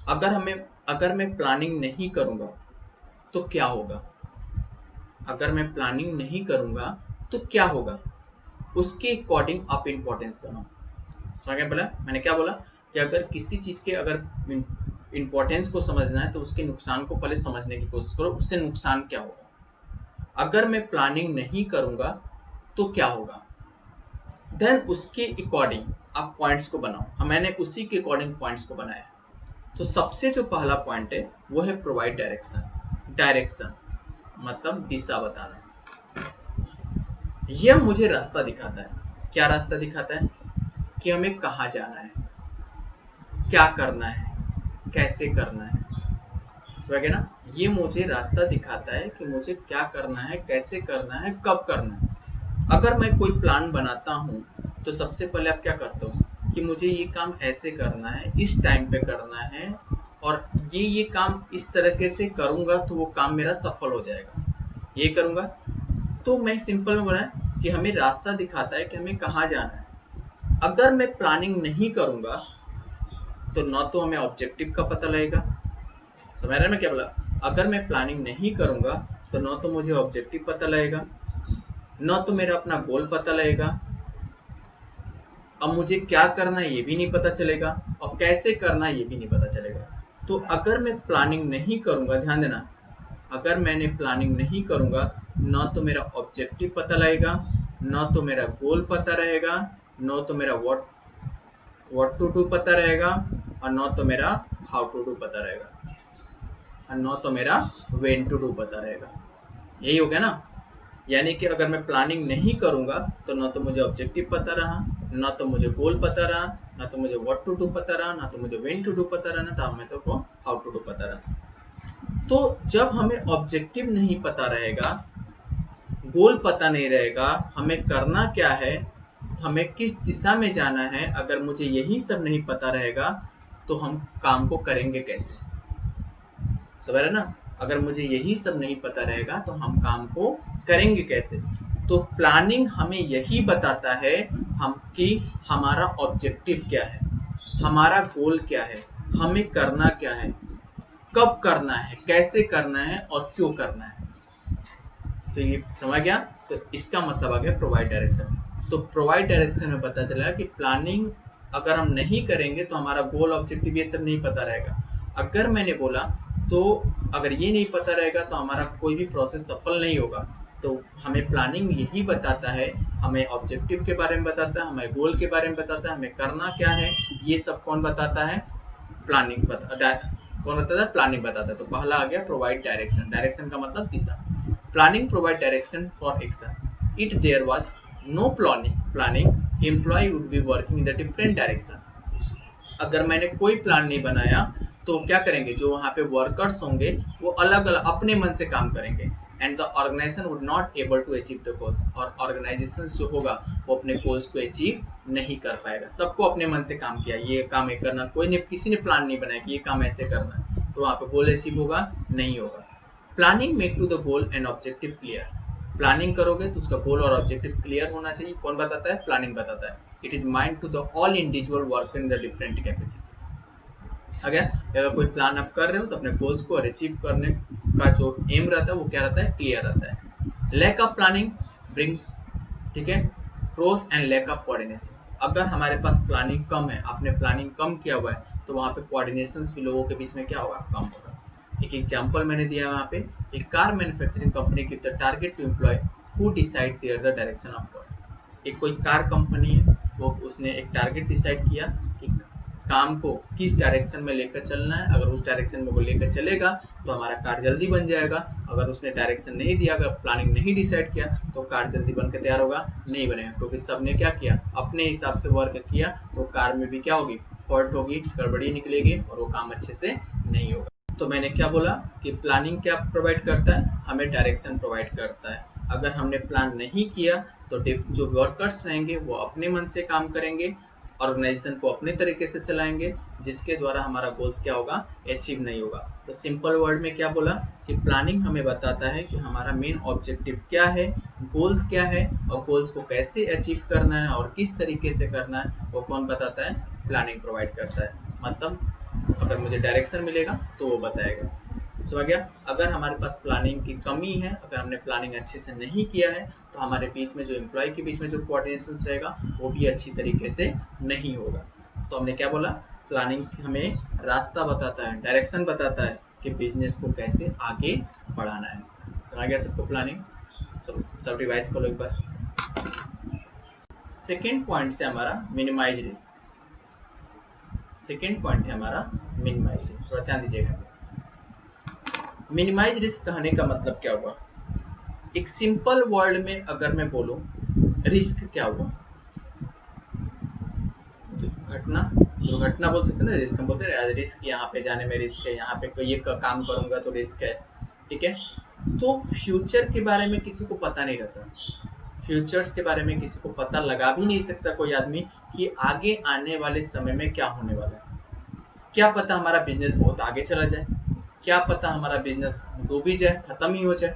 अगर मैं प्लानिंग नहीं करूंगा तो क्या होगा, अगर मैं प्लानिंग नहीं करूंगा तो क्या होगा, उसके अकॉर्डिंग आप इंपॉर्टेंस बनाओ। समझ गए बोला, मैंने क्या बोला कि अगर किसी चीज के अगर इंपॉर्टेंस को समझना है तो उसके नुकसान को पहले समझने की कोशिश करो, उससे नुकसान क्या होगा। अगर मैं प्लानिंग नहीं करूंगा तो क्या होगा, देन उसके अकॉर्डिंग आप पॉइंट्स को बनाओ। मैंने उसी के अकॉर्डिंग पॉइंट्स को बनाया। तो सबसे जो पहला पॉइंट है वो है प्रोवाइड डायरेक्शन। डायरेक्शन मतलब दिशा बताना। यह मुझे रास्ता दिखाता है। क्या रास्ता दिखाता है, कि हमें कहाँ जाना है, क्या करना है, कैसे करना है। समझ गए ना, ये मुझे रास्ता दिखाता है कि मुझे क्या करना है, कैसे करना है, कब करना है। अगर मैं कोई प्लान बनाता हूँ तो सबसे पहले आप क्या करते हो कि मुझे ये काम ऐसे करना है, इस टाइम पे करना है और ये काम इस तरीके से करूंगा तो वो काम मेरा सफल हो जाएगा, ये करूंगा। तो मैं सिंपल में बोला कि हमें रास्ता दिखाता है कि हमें कहाँ जाना है। अगर मैं प्लानिंग नहीं करूंगा तो न तो हमें ऑब्जेक्टिव का पता लगेगा, समझ रहे हैं मैं क्या बोला। अगर मैं प्लानिंग नहीं करूंगा तो न तो मुझे ऑब्जेक्टिव पता लगेगा, न तो मेरा अपना गोल पता लगेगा, अब मुझे क्या करना है ये भी नहीं पता चलेगा, और कैसे करना है ये भी नहीं पता चलेगा। तो अगर मैं प्लानिंग नहीं करूंगा, ध्यान देना, अगर मैंने प्लानिंग नहीं करूंगा न तो मेरा ऑब्जेक्टिव पता लगेगा, न तो मेरा गोल पता रहेगा, न तो मेरा व्हाट टू डू पता रहेगा, और न तो मेरा हाउ टू डू पता रहेगा, और न तो मेरा व्हेन टू डू पता रहेगा। यही हो गया ना। यानी कि अगर मैं प्लानिंग नहीं करूंगा तो न तो मुझे ऑब्जेक्टिव पता रहा, न तो मुझे गोल पता रहा, न तो मुझे व्हाट टू डू पता रहा, न तो मुझे व्हेन टू डू पता रहा, न तो मैं तो हाउ टू डू पता रहा। तो जब हमें ऑब्जेक्टिव नहीं पता रहेगा, गोल पता नहीं रहेगा, हमें करना क्या है, हमें किस दिशा में जाना है, अगर मुझे यही सब नहीं पता रहेगा तो हम काम को करेंगे कैसे, समझ रहे ना। अगर मुझे यही सब नहीं पता रहेगा तो हम काम को करेंगे कैसे। तो प्लानिंग हमें यही बताता है हम कि हमारा ऑब्जेक्टिव क्या है, हमारा गोल क्या है, हमें करना क्या है, कब करना है, कैसे करना है और क्यों करना है। तो ये समझ गया। तो इसका मतलब आ गया प्रोवाइड डायरेक्शन। तो प्रोवाइड डायरेक्शन में पता चला कि प्लानिंग अगर हम नहीं करेंगे तो हमारा गोल ऑब्जेक्टिव ये सब नहीं पता रहेगा। अगर मैंने बोला तो अगर ये नहीं पता रहेगा तो हमारा कोई भी प्रोसेस सफल नहीं होगा। तो हमें प्लानिंग यही बताता है, हमें ऑब्जेक्टिव के बारे में बताता है, हमें गोल के बारे में बताता है, हमें करना क्या है, ये सब कौन बताता है, प्लानिंग कौन बताता है, प्लानिंग बताता है। तो पहला आ गया प्रोवाइड डायरेक्शन। डायरेक्शन का मतलब दिशा। Planning provide direction for action. If there was no planning, employee would be working in the different direction. अगर मैंने कोई प्लान नहीं बनाया तो क्या करेंगे, जो वहाँ पे वर्कर्स होंगे वो अलग अलग अपने मन से काम करेंगे, and the organisation would not able to achieve the goals. और ऑर्गेनाइजेशन जो होगा वो अपने गोल्स को अचीव नहीं कर पाएगा। सबको अपने मन से काम किया, ये काम एक करना, कोई ने किसी ने प्लान नहीं बनाया कि ये काम ऐसे करना है, तो वहाँ पे गोल अचीव होगा नहीं होगा। Planning make to the goal and objective clear. Planning करोगे तो उसका गोल और ऑब्जेक्टिव क्लियर होना चाहिए। कौन बताता है, प्लानिंग बताता है। It is mind to the all individual work in the different capacity. अगर कोई प्लान आप कर रहे हो तो अपने गोल्स को अचीव करने का जो एम रहता है वो क्या रहता है, क्लियर रहता है। लैक ऑफ प्लानिंग ब्रिंग, ठीक है, pros and lack of coordination. अगर हमारे पास प्लानिंग कम है, आपने प्लानिंग कम किया हुआ है, तो वहाँ पे कोऑर्डिनेशन भी लोगों के बीच में क्या होगा, कम होगा। एक एग्जांपल मैंने दिया वहाँ पे, एक कार मैन्युफैक्चरिंग कंपनी की the target to employ who decide there the direction of work. एक कोई कार कंपनी है, वो उसने एक टारगेट डिसाइड किया कि काम को किस डायरेक्शन में लेकर चलना है। अगर उस डायरेक्शन में वो लेकर चलेगा तो हमारा कार जल्दी बन जाएगा। अगर उसने डायरेक्शन नहीं दिया, अगर प्लानिंग नहीं डिसाइड किया तो कार जल्दी बनकर तैयार होगा नहीं बनेगा, क्योंकि सबने क्या किया, अपने हिसाब से वर्क किया, तो कार में भी क्या होगी, फॉल्ट होगी, गड़बड़ी निकलेगी और वो काम अच्छे से नहीं होगा। तो मैंने क्या बोला कि प्लानिंग क्या प्रोवाइड करता है, हमें डायरेक्शन प्रोवाइड करता है। अगर हमने प्लान नहीं किया तो जो वर्कर्स रहेंगे वो अपने मन से काम करेंगे, ऑर्गेनाइजेशन को अपने तरीके से चलाएंगे, जिसके द्वारा हमारा गोल्स क्या होगा, अचीव नहीं होगा। तो सिंपल वर्ड में क्या बोला कि प्लानिंग हमें बताता है कि हमारा मेन ऑब्जेक्टिव क्या है, गोल्स क्या है, और गोल्स को कैसे अचीव करना है और किस तरीके से करना है, वो कौन बताता है, प्लानिंग प्रोवाइड करता है। मतलब अगर मुझे डायरेक्शन मिलेगा तो वो बताएगा। समझ गया। अगर हमारे पास प्लानिंग की कमी है, अगर हमने प्लानिंग अच्छे से नहीं किया है, तो हमारे बीच में जो एम्प्लॉय के बीच में जो कोऑर्डिनेशन रहेगा वो भी अच्छी तरीके से नहीं होगा। तो हमने क्या बोला, प्लानिंग हमें रास्ता बताता है, डायरेक्शन बताता है कि बिजनेस को कैसे आगे बढ़ाना है। समझ गया सबको प्लानिंग। चलो सब रिवाइज करो एक बार। सेकेंड पॉइंट से हमारा मिनिमाइज रिस्क। सेकेंड पॉइंट है हमारा मिनिमाइज रिस्क, थोड़ा ध्यान दीजिएगा। मिनिमाइज रिस्क कहने का मतलब क्या हुआ, एक सिंपल वर्ड में अगर मैं बोलूं, रिस्क क्या हुआ, दुर्घटना बोल सकते हैं ना, रिस्क हम बोलते हैं रिस्क, यहाँ पे जाने में रिस्क है, यहाँ पे ये काम करूंगा तो रिस्क है, ठीक है। तो फ्यूचर के बारे में किसी को पता नहीं रहता, फ्यूचर्स के बारे में किसी को पता लगा भी नहीं सकता कोई आदमी कि आगे आने वाले समय में क्या होने वाला है। क्या पता हमारा बिजनेस बहुत आगे चला जाए, क्या पता हमारा बिजनेस डूब ही जाए, खत्म ही हो जाए।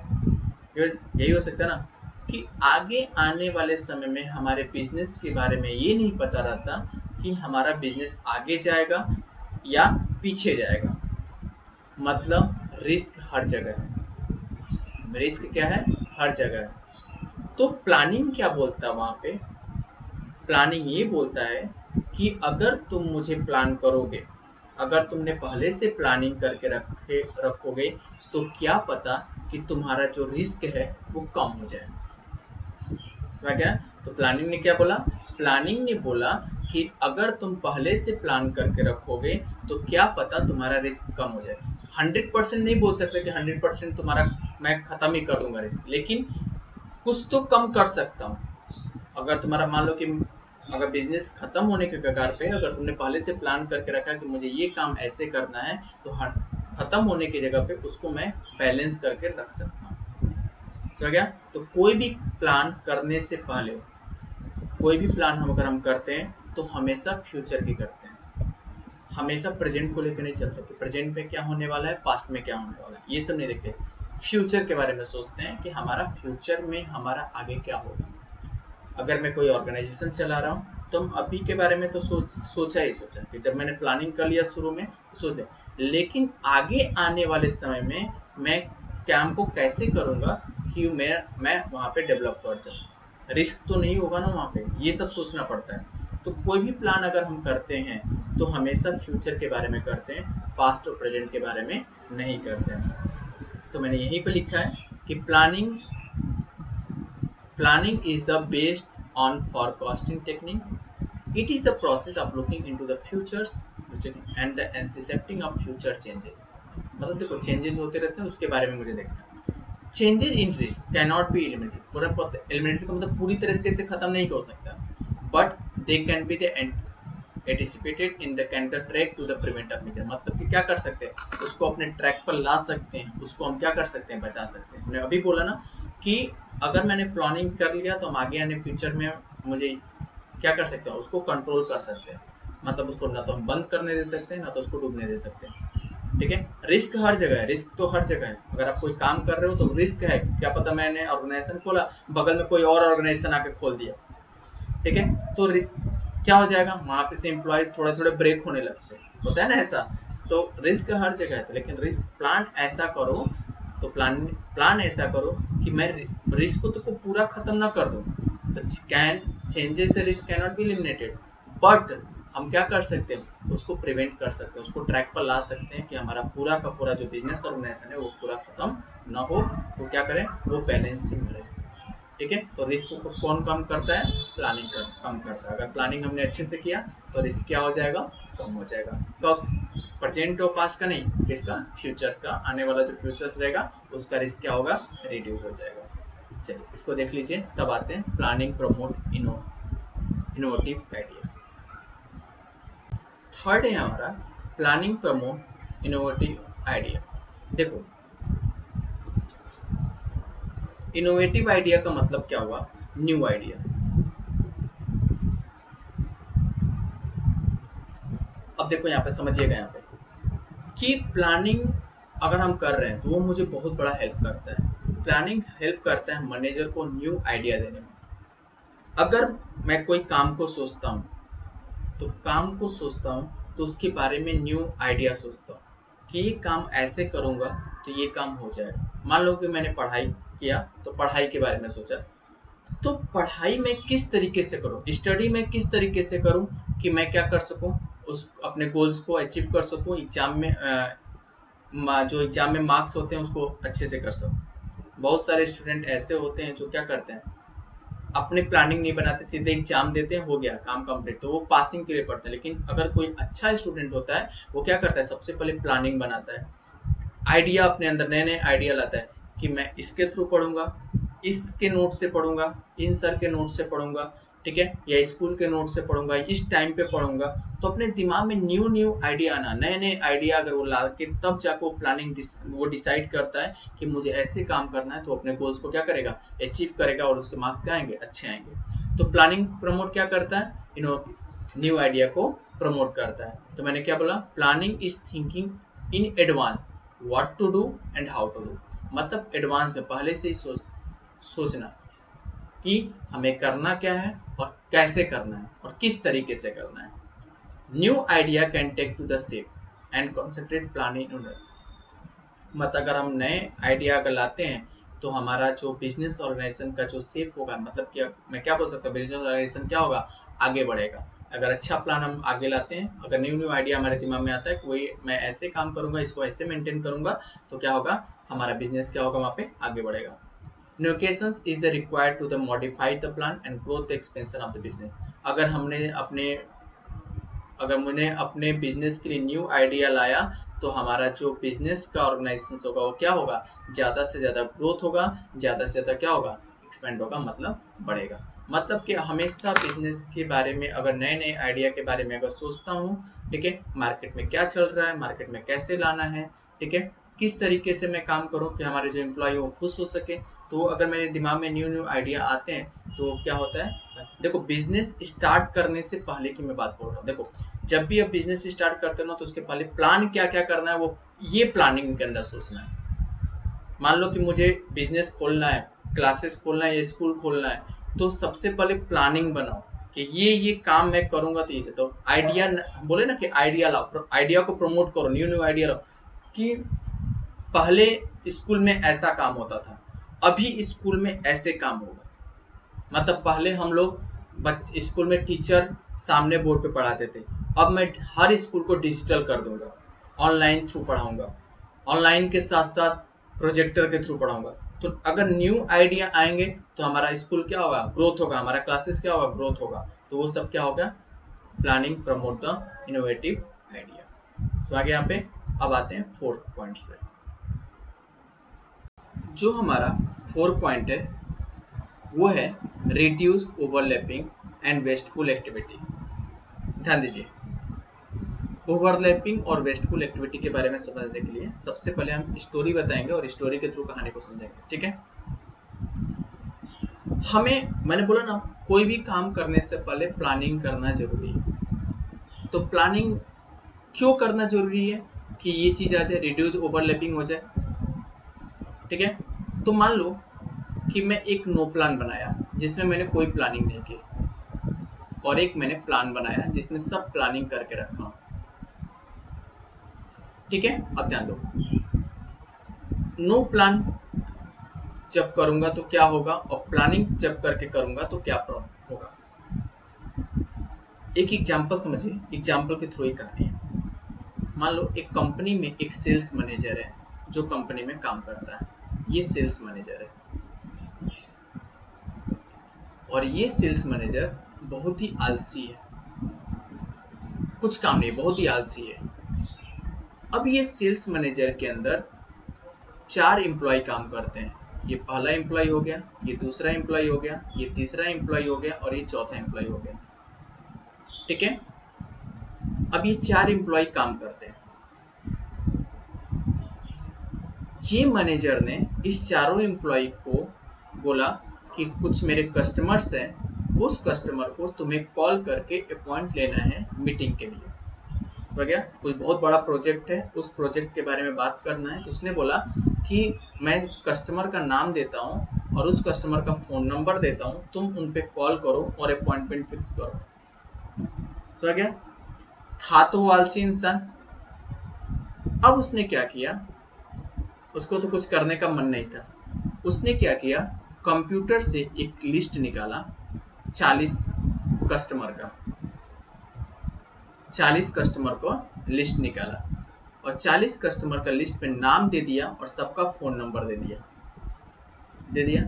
यही हो सकता है ना कि आगे आने वाले समय में हमारे बिजनेस के बारे में ये नहीं पता रहता कि हमारा बिजनेस आगे जाएगा या पीछे जाएगा। मतलब रिस्क हर जगह है, रिस्क क्या है, हर जगह है। तो प्लानिंग क्या बोलता है वहां पे, प्लानिंग ये बोलता है कि अगर तुम मुझे प्लान करोगे, अगर तुमने पहले से प्लानिंग करके रखोगे तो क्या पता कि तुम्हारा जो रिस्क है वो कम हो जाए। समझ गया? तो प्लानिंग ने क्या बोला, प्लानिंग ने बोला कि अगर तुम पहले से प्लान करके रखोगे तो क्या पता तुम्हारा रिस्क कम हो जाए। 100% नहीं बोल सकते कि 100% तुम्हारा मैं खत्म ही कर दूंगा रिस्क, लेकिन कुछ तो कम कर सकता हूँ। अगर तुम्हारा मान लो कि अगर बिजनेस खत्म होने के कगार पे, अगर तुमने पहले से प्लान करके रखा कि मुझे ये काम ऐसे करना है, तो खत्म होने की जगह पे उसको मैं बैलेंस करके रख सकता हूँ। समझ गया? तो कोई भी प्लान करने से पहले, कोई भी प्लान अगर हम करते हैं तो हमेशा फ्यूचर की करते हैं, हमेशा प्रेजेंट को लेकर नहीं चलते कि प्रेजेंट में क्या होने वाला है, पास्ट में क्या होने वाला है, ये सब नहीं देखते। फ्यूचर के बारे में सोचते हैं कि हमारा फ्यूचर में हमारा आगे क्या होगा। अगर मैं कोई ऑर्गेनाइजेशन चला रहा हूँ तो हम अभी के बारे में तो सोचा कि जब मैंने प्लानिंग कर लिया शुरू में सोच लिया, लेकिन आगे आने वाले समय में मैं काम को कैसे करूँगा कि मैं वहाँ पे डेवलप कर जाऊँ, रिस्क तो नहीं होगा ना वहाँ पे, ये सब सोचना पड़ता है। तो कोई भी प्लान अगर हम करते हैं तो हमेशा फ्यूचर के बारे में करते हैं, पास्ट और प्रेजेंट के बारे में नहीं करते हैं। तो मैंने यहीं पे लिखा है कि planning is the based on forecasting technique. It is the process of looking into the futures and the anticipating of future changes. मतलब देखो चेंजेस होते रहते हैं, उसके बारे में मुझे देखना है। Changes in risk can not be eliminated, पूरा एलिमिनेटेड का मतलब पूरी तरीके से खत्म नहीं हो सकता, but they can be the anticipated in the can the track to the preventive measure. मतलब कि क्या कर सकते हैं, उसको अपने ट्रैक पर ला सकते हैं, उसको हम क्या कर सकते हैं, बचा सकते हैं। हमने अभी बोला ना कि अगर मैंने प्लानिंग कर लिया तो हम आगे आने फ्यूचर में मुझे क्या कर सकते हैं, उसको कंट्रोल कर सकते हैं। मतलब उसको ना तो हम बंद करने दे सकते हैं, ना तो उसको डूबने दे सकते हैं। ठीक है, रिस्क हर जगह है, रिस्क तो हर जगह है। अगर आप कोई काम कर रहे हो तो रिस्क है, क्या पता मैंने ऑर्गेनाइजेशन खोला, बगल में कोई और ऑर्गेनाइजेशन आके खोल दिया, ठीक है, तो क्या हो जाएगा, वहां पे से एम्प्लॉय थोड़े थोड़े ब्रेक होने लगते हैं, होता है ना ऐसा। तो रिस्क हर जगह है, लेकिन रिस्क प्लान ऐसा करो, तो प्लान ऐसा करो कि मैं रिस्क को पूरा खत्म ना कर दूं। तो can changes the risk can not be eliminated, but हम क्या कर सकते हैं, उसको प्रिवेंट कर सकते हैं, उसको ट्रैक पर ला सकते हैं कि हमारा पूरा का पूरा जो बिजनेस ऑर्गेनाइजेशन है वो पूरा खत्म ना हो, वो क्या करें, वो बैलेंसिंग में रहे। ठीक है, तो रिस्क को कौन कम करता है, प्लानिंग कम करता है। अगर प्लानिंग हमने अच्छे से किया तो रिस्क क्या हो जाएगा, कम हो जाएगा। कब, प्रेजेंट और पास्ट का नहीं, किसका, फ्यूचर का, आने वाला जो फ्यूचर्स रहेगा उसका रिस्क क्या होगा, रिड्यूस हो जाएगा। चलिए इसको देख लीजिए, तब आते हैं planning promote innovative idea. Third है हमारा प्लानिंग प्रमोट इनोवेटिव आइडिया। देखो इनोवेटिव आइडिया का मतलब क्या हुआ, न्यू आइडिया। अब देखो यहाँ पे समझिएगा, यहाँ पे कि प्लानिंग अगर हम कर रहे हैं तो वो मुझे बहुत बड़ा हेल्प करता है। प्लानिंग हेल्प करता है मैनेजर को न्यू आइडिया देने में। अगर मैं कोई काम को सोचता हूँ तो उसके बारे में न्यू आइडिया सोचता हूँ कि ये काम ऐसे करूँगा तो ये काम हो जाएगा। मान लो कि मैंने पढ़ाई किया तो पढ़ाई के बारे में सोचा, तो पढ़ाई में किस तरीके से करूँ, स्टडी में किस तरीके से करूँ कि मैं क्या कर सकूँ, उस अपने गोल्स को अचीव कर सकूँ, एग्जाम में जो एग्जाम में मार्क्स होते हैं उसको अच्छे से कर सकूँ। बहुत सारे स्टूडेंट ऐसे होते हैं जो क्या करते हैं, अपने प्लानिंग नहीं बनाते, सीधे एग्जाम देते हैं, हो गया काम कंप्लीट, तो वो पासिंग के लिए पढ़ते हैं। लेकिन अगर कोई अच्छा स्टूडेंट होता है वो क्या करता है, सबसे पहले प्लानिंग बनाता है, आइडिया अपने अंदर नए नए आइडिया लाता है कि मैं इसके थ्रू पढ़ूंगा, इसके नोट से पढ़ूंगा, इन सर के नोट से पढ़ूंगा, ठीक है, या स्कूल के नोट से पढ़ूंगा, इस टाइम पे पढ़ूंगा। तो अपने दिमाग में न्यू आइडिया आना, नए नए आइडिया अगर वो ला के तब जाकर वो प्लानिंग वो डिसाइड करता है कि मुझे ऐसे काम करना है, तो अपने गोल्स को क्या करेगा, अचीव करेगा, और उसके मार्क्स क्या आएंगे, अच्छे आएंगे। तो प्लानिंग प्रमोट क्या करता है, न्यू आइडिया को प्रमोट करता है। तो मैंने क्या बोला, planning is thinking in advance what to do and how to do, मतलब एडवांस में पहले से ही सोचना कि हमें करना क्या है और कैसे करना है और किस तरीके से करना है। New idea can take to the shape and concentrate planning, मतलब अगर हम नए आइडिया अगर लाते हैं तो हमारा जो बिजनेस ऑर्गेनाइजेशन का जो शेप होगा, मतलब क्या मैं क्या बोल सकता हूँ, बिजनेस ऑर्गेनाइजेशन क्या होगा, आगे बढ़ेगा। अगर अच्छा प्लान हम आगे लाते हैं, अगर न्यू आइडिया हमारे दिमाग में आता है कोई मैं ऐसे काम करूंगा, इसको ऐसे मेंटेन करूंगा, तो क्या होगा, हमारा बिजनेस क्या होगा, वहाँ पे आगे बढ़ेगा। Innovations is the required to the modify the plan and growth the expansion of the business। अगर मैंने अपने बिजनेस के लिए न्यू आइडिया लाया तो हमारा जो बिजनेस का ऑर्गेनाइजेशन होगा वो क्या होगा, ज़्यादा से ज़्यादा ग्रोथ होगा, ज़्यादा से ज़्यादा क्या होगा, एक्सपेंड होगा, मतलब बढ़ेगा। मतलब कि हमेशा बिजनेस के बारे में अगर नए नए आइडिया के बारे में अगर सोचता हूँ, ठीक है, मार्केट में क्या चल रहा है, मार्केट में कैसे लाना है, ठीक है, किस तरीके से मैं काम करूँ कि हमारे जो एम्प्लॉय वो खुश हो सके, तो अगर मेरे दिमाग में न्यू आइडिया आते हैं तो क्या होता है। देखो बिजनेस स्टार्ट करने से पहले की मैं बात बोल रहा हूँ, देखो जब भी आप बिजनेस स्टार्ट करते हो ना तो उसके पहले प्लान क्या क्या करना है, वो ये प्लानिंग के अंदर सोचना है। मान लो कि मुझे बिजनेस खोलना है, क्लासेस खोलना है या स्कूल खोलना है, तो सबसे पहले प्लानिंग बनाओ कि ये काम मैं करूंगा। तो ये तो आइडिया बोले ना कि आइडिया लाओ, आइडिया को प्रमोट करो, न्यू आइडिया लाओ कि पहले स्कूल में ऐसा काम होता था, अभी स्कूल में ऐसे काम होगा। मतलब पहले हम लोग स्कूल में टीचर सामने बोर्ड पे पढ़ाते थे, अब मैं हर स्कूल को डिजिटल कर दूंगा, ऑनलाइन थ्रू पढ़ाऊंगा, ऑनलाइन के साथ साथ प्रोजेक्टर के थ्रू पढ़ाऊंगा। तो अगर न्यू आइडिया आएंगे तो हमारा स्कूल क्या होगा, ग्रोथ होगा, हमारा क्लासेस क्या होगा, ग्रोथ होगा। तो वो सब क्या होगा, planning promote the innovative idea. So आगे यहाँ पे अब आते हैं फोर्थ पॉइंट पे। जो हमारा 4 पॉइंट है वो है reduce overlapping and wasteful activity. ध्यान दीजिए, ओवरलैपिंग और वेस्टफुल एक्टिविटी के बारे में समझने के लिए सबसे पहले हम स्टोरी बताएंगे और स्टोरी के थ्रू कहानी को समझेंगे, ठीक है। मैंने बोला ना, कोई भी काम करने से पहले प्लानिंग करना जरूरी है। तो प्लानिंग क्यों करना जरूरी है कि ये चीज आ जाए, रिड्यूस ओवरलैपिंग हो जाए, ठीक है। तो मान लो कि मैं एक नो प्लान बनाया जिसमें मैंने कोई प्लानिंग नहीं की, और एक मैंने प्लान बनाया जिसमें सब प्लानिंग करके रखा हूं, ठीक है। अब ध्यान दो, नो प्लान जब करूंगा तो क्या होगा और प्लानिंग जब करके करूंगा तो क्या प्रोसेस होगा। एक एग्जांपल समझिए, एग्जांपल के थ्रू ही कहानी है। मान लो एक कंपनी में एक सेल्स मैनेजर है जो कंपनी में काम करता है, ये सेल्स मैनेजर है और ये सेल्स मैनेजर बहुत ही आलसी है, कुछ काम नहीं, बहुत ही आलसी है। अब ये सेल्स मैनेजर के अंदर 4 एम्प्लॉय काम करते हैं। ये पहला एम्प्लॉय हो गया, ये दूसरा एम्प्लॉय हो गया, ये तीसरा एम्प्लॉय हो गया और ये चौथा एम्प्लॉय हो गया, ठीक है। अब ये 4 एम्प्लॉय काम करते हैं। ये मैनेजर ने इस चारों एम्प्लॉय को बोला कि कुछ मेरे कस्टमर्स हैं, उस कस्टमर को तुम्हें कॉल करके अपॉइंट लेना है मीटिंग के लिए। समझ गया, कोई बहुत बड़ा प्रोजेक्ट है, उस प्रोजेक्ट के बारे में बात करना है। तो उसने बोला कि मैं कस्टमर का नाम देता हूँ और उस कस्टमर का फोन नंबर देता हूँ, तुम उन पे कॉल करो और अपॉइंटमेंट फिक्स करो। समझ गया, था तो वो आलसी इंसान। अब उसने क्या किया, उसको तो कुछ करने का मन नहीं था, उसने क्या किया, कंप्यूटर से एक लिस्ट निकाला 40 कस्टमर का, 40 कस्टमर को लिस्ट निकाला और 40 कस्टमर का लिस्ट पे नाम दे दिया और सबका फोन नंबर दे दिया।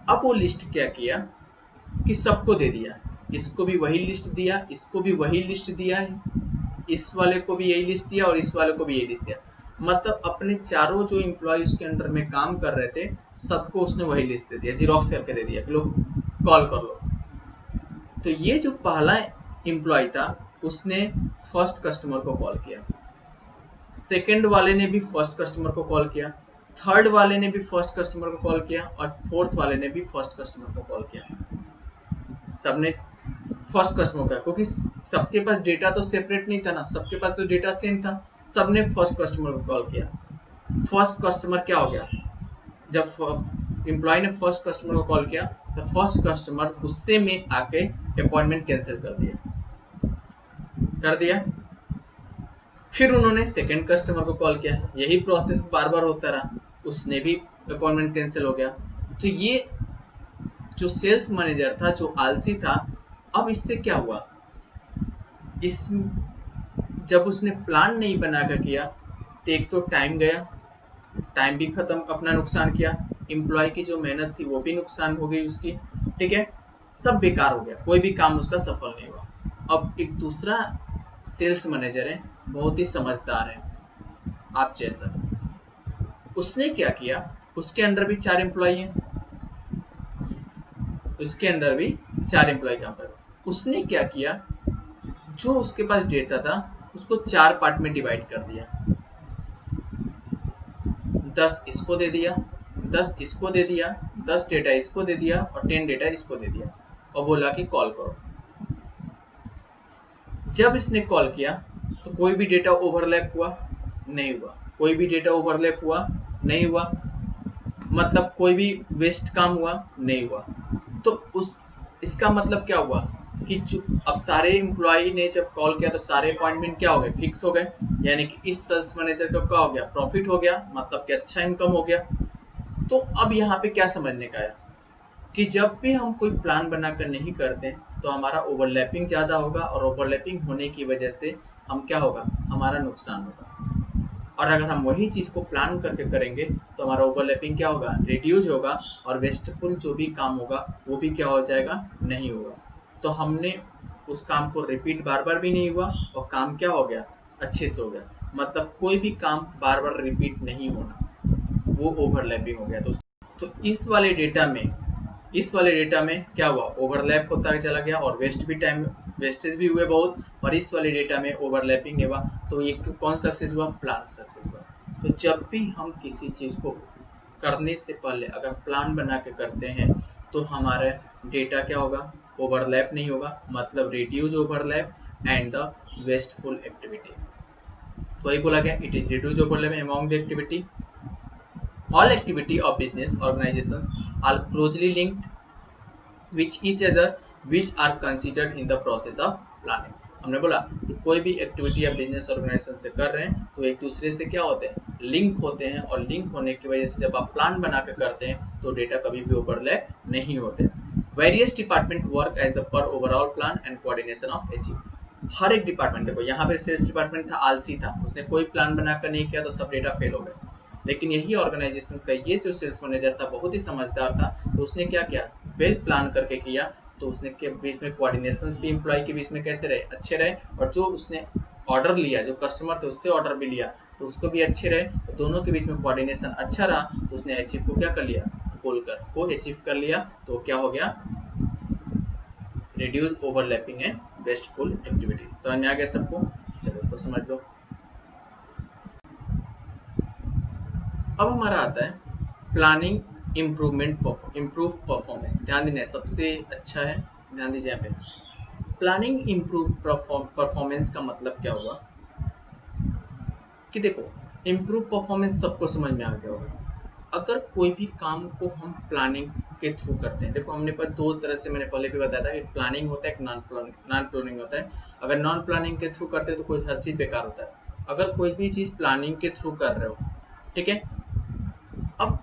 अब वो लिस्ट क्या किया कि सबको दे दिया, इसको भी वही लिस्ट दिया, इसको भी वही लिस्ट दिया है, इस वाले को भी यही लिस्ट दिया और इस वाले को भी यही लिस्ट दिया। मतलब अपने चारों जो एम्प्लॉय उसके अंडर में काम कर रहे थे सबको उसने वही लिस्ट दे दिया, जीरोक्स करके दे दिया कि लो कॉल कर लो। तो ये जो पहला एम्प्लॉय था उसने फर्स्ट कस्टमर को कॉल किया, सेकंड वाले ने भी फर्स्ट कस्टमर को कॉल किया, थर्ड वाले ने भी फर्स्ट कस्टमर को कॉल किया और फोर्थ वाले ने भी फर्स्ट कस्टमर को कॉल किया। सबने फर्स्ट कस्टमर का, क्योंकि सबके पास डेटा तो सेपरेट नहीं था ना, सबके पास तो डेटा सेम था, सबने फर्स्ट कस्टमर को कॉल किया। फर्स्ट कस्टमर क्या हो गया, जब एम्प्लॉय ने फर्स्ट कस्टमर को कॉल किया तो फर्स्ट कस्टमर गुस्से में आके अपॉइंटमेंट कैंसिल कर दिया। फिर उन्होंने सेकंड कस्टमर को कॉल किया, यही प्रोसेस बार बार होता रहा, उसने भी अपॉइंटमेंट कैंसिल हो गया। तो ये जो सेल्स मैनेजर था, जो आलसी था, अब इससे क्या हुआ, इस जब उसने प्लान नहीं बनाकर किया तो एक तो टाइम गया, टाइम भी खत्म, अपना नुकसान किया, एम्प्लॉय की जो मेहनत थी वो भी नुकसान हो गई उसकी, ठीक है, सब बेकार हो गया, कोई भी काम उसका सफल नहीं हुआ। अब एक दूसरा सेल्स मैनेजर है, बहुत ही समझदार है आप जैसा, उसने क्या किया, उसके अंदर भी 4 एम्प्लॉय हैं, उसके अंदर भी 4 एम्प्लॉय काम कर, उसने क्या किया, जो उसके पास डेटा था उसको 4 पार्ट में डिवाइड कर दिया, 10 इसको दे दिया, 10 इसको दे दिया, 10 डेटा इसको दे दिया और 10 डेटा इसको दे दिया, और बोला कि कॉल करो। जब इसने कॉल किया तो कोई भी डेटा ओवरलैप हुआ नहीं हुआ, कोई भी डेटा ओवरलैप हुआ नहीं हुआ, मतलब कोई भी वेस्ट काम हुआ नहीं हुआ। तो इसका मतलब क्या हुआ कि अब सारे एम्प्लॉय ने जब कॉल किया तो सारे अपॉइंटमेंट क्या हो गए, फिक्स हो गए, यानी कि इस सेल्स मैनेजर का क्या हो गया, प्रॉफिट हो गया, मतलब कि अच्छा इनकम हो गया। तो अब यहाँ पे क्या समझने का है कि जब भी हम कोई प्लान बनाकर नहीं करते तो हमारा ओवरलैपिंग ज़्यादा होगा, और ओवरलैपिंग होने की वजह से हम क्या होगा, हमारा नुकसान होगा। और अगर हम वही चीज़ को प्लान करके करेंगे तो हमारा ओवरलैपिंग क्या होगा, रिड्यूस होगा, और वेस्टफुल जो भी काम होगा वो भी क्या हो जाएगा, नहीं होगा। तो हमने उस काम को रिपीट बार बार भी नहीं हुआ, और काम क्या हो गया, अच्छे से हो गया, मतलब कोई भी काम बार बार रिपीट नहीं होना, वो ओवरलैपिंग हो गया। तो इस वाले डेटा में क्या हुआ, ओवरलैप होता चला गया, और वेस्टेज भी हुए बहुत, और इस वाले डेटा में ओवरलैपिंग नहीं हुआ, तो ये कौन सक्सेस हुआ, प्लान सक्सेस हुआ। तो जब भी हम किसी चीज को करने से पहले अगर प्लान बना के करते हैं तो हमारा डेटा क्या होगा, ओवरलैप नहीं होगा, मतलब reduce overlap and the wasteful activity. तो वही बोला गया, it is reduce overlap among the activity. All activity of business organizations are closely linked with each other, which are considered in the process of planning. हमने बोला कि कोई भी activity या बिजनेस ऑर्गेनाइजेशन से कर रहे हैं तो एक दूसरे से क्या होते हैं, लिंक होते हैं, और लिंक होने की वजह से जब आप प्लान बना के करते हैं तो डेटा कभी भी ओवरलैप नहीं होते। Various department work as the per overall plan and coordination of achieve. हर एक डिपार्टमेंट, देखो यहाँ पे सेल्स डिपार्टमेंट था, आलसी था, उसने कोई प्लान बनाकर नहीं किया तो सब डेटा फेल हो गए। लेकिन यही ऑर्गेनाइजेशन का ये जो सेल्स मैनेजर था बहुत ही समझदार था, तो उसने क्या किया, वेल प्लान करके किया, तो उसने के बीच में कोऑर्डिनेशंस भी एम्प्लॉय के बीच में कैसे रहे, अच्छे रहे, और जो उसने ऑर्डर लिया, जो कस्टमर थे उससे ऑर्डर भी लिया तो उसको भी अच्छे रहे, तो दोनों के बीच में कोऑर्डिनेशन अच्छा रहा, तो उसने अचीव को क्या कर लिया, को अचीव कर लिया। तो क्या हो गया, reduce overlapping and wasteful activity. समझ में आ गया सबको, चलो इसको समझ लो। अब हमारा आता है प्लानिंग इम्प्रूव परफॉर्मेंस। ध्यान देना सबसे अच्छा है, ध्यान दीजिए यहाँ पे। प्लानिंग इम्प्रूव परफॉर्मेंस का मतलब क्या हुआ कि देखो, इम्प्रूव परफॉर्मेंस सबको समझ में आ गया होगा। अगर कोई भी काम को हम प्लानिंग के थ्रू करते हैं, देखो हमने पर 2 तरह से, मैंने पहले भी बताया था कि प्लानिंग होता है, एक नॉन प्लानिंग होता है। अगर नॉन प्लानिंग के थ्रू करते हैं तो कोई हर चीज बेकार होता है। अगर कोई भी चीज प्लानिंग के थ्रू कर रहे हो, ठीक है, अब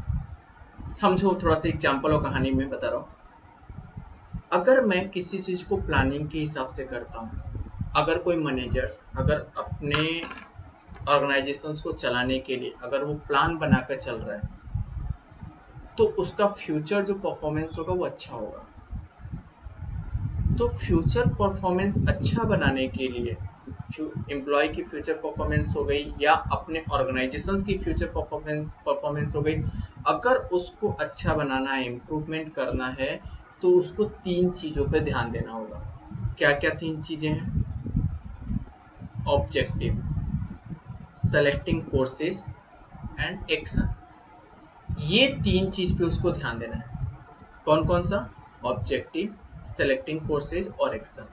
समझो, थोड़ा सा एग्जाम्पल और कहानी में बता रहा हूँ। अगर मैं किसी चीज को प्लानिंग के हिसाब से करता हूँ, अगर कोई मैनेजर्स अगर अपने ऑर्गेनाइजेशंस को चलाने के लिए अगर वो प्लान बनाकर चल रहा है तो उसका फ्यूचर जो परफॉर्मेंस होगा वो अच्छा होगा। तो फ्यूचर परफॉर्मेंस अच्छा बनाने के लिए एम्प्लॉय की फ्यूचर परफॉर्मेंस हो गई या अपने ऑर्गेनाइजेशंस की फ्यूचर परफॉर्मेंस हो गई, अगर उसको अच्छा बनाना है, इम्प्रूवमेंट करना है, तो उसको 3 चीजों पे ध्यान देना होगा। क्या क्या 3 चीजें हैं, objective, selecting courses and action. ये 3 चीज पे उसको ध्यान देना है। कौन कौन सा, ऑब्जेक्टिव, सेलेक्टिंग कोर्सेज और एक्शन।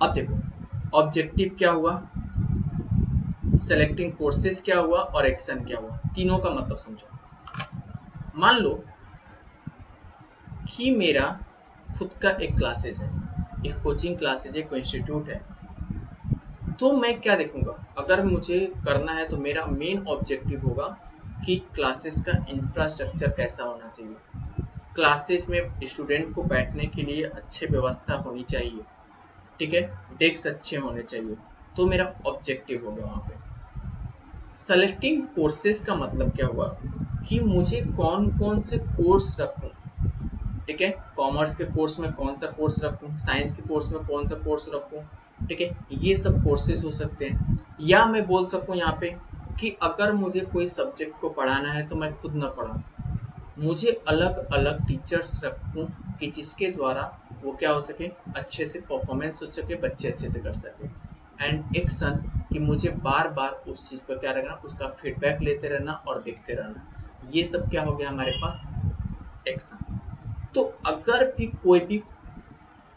अब देखो ऑब्जेक्टिव क्या हुआ, सेलेक्टिंग कोर्सेज क्या हुआ और एक्शन क्या हुआ, तीनों का मतलब समझो। मान लो कि मेरा खुद का एक क्लासेज है, एक कोचिंग क्लासेज है, कोई इंस्टीट्यूट है, तो मैं क्या देखूंगा, अगर मुझे करना है तो मेरा मेन ऑब्जेक्टिव होगा कि क्लासेस का इंफ्रास्ट्रक्चर कैसा होना चाहिए, क्लासेज में स्टूडेंट को बैठने के लिए अच्छी व्यवस्था होनी चाहिए, ठीक है, डेस्क अच्छे होने चाहिए, तो मेरा ऑब्जेक्टिव हो गया वहाँ पे। सेलेक्टिंग कोर्सेज का मतलब क्या हुआ कि मुझे कौन कौन से कोर्स रखूं, ठीक है, कॉमर्स के कोर्स में कौन सा कोर्स रखूं, साइंस के कोर्स में कौन सा कोर्स रखूं, ठीक है, ये सब कोर्सेज हो सकते हैं। या मैं बोल सकूं यहाँ पे कि अगर मुझे कोई सब्जेक्ट को पढ़ाना है तो मैं खुद ना पढ़ाऊं, मुझे अलग अलग टीचर्स रखूं कि जिसके द्वारा वो क्या हो सके, अच्छे से परफॉर्मेंस हो सके, बच्चे अच्छे से कर सके। एंड एक्शन कि मुझे बार बार उस चीज़ पर क्या रहना, उसका फीडबैक लेते रहना और देखते रहना, ये सब क्या हो गया हमारे पास, एक्शन। तो अगर भी कोई भी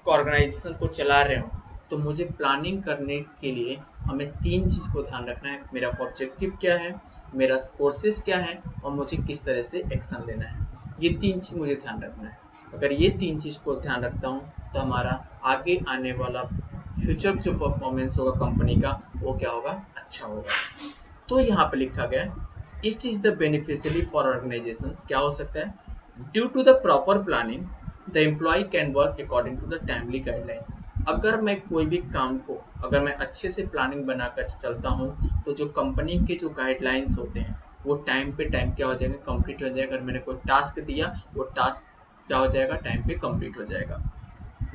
ऑर्गेनाइजेशन को चला रहे हो तो मुझे प्लानिंग करने के लिए हमें तीन चीज़ को ध्यान रखना है, मेरा ऑब्जेक्टिव क्या है, मेरा कोर्सेज क्या है और मुझे किस तरह से एक्शन लेना है, ये तीन चीज़ मुझे ध्यान रखना है। अगर ये तीन चीज़ को ध्यान रखता हूँ तो हमारा आगे आने वाला फ्यूचर जो परफॉर्मेंस होगा कंपनी का वो क्या होगा, अच्छा होगा। तो यहाँ पे लिखा गया है it is the beneficiary for organisations, क्या हो सकता है, due to the proper planning the employ can work according to the timely guideline. अगर मैं कोई भी काम को अगर मैं अच्छे से प्लानिंग बनाकर चलता हूँ तो जो कंपनी के जो गाइडलाइंस होते हैं वो टाइम पे टाइम क्या हो जाएगा, कंप्लीट हो जाएगा। अगर मैंने कोई टास्क दिया वो टास्क क्या हो जाएगा, टाइम पे कंप्लीट हो जाएगा।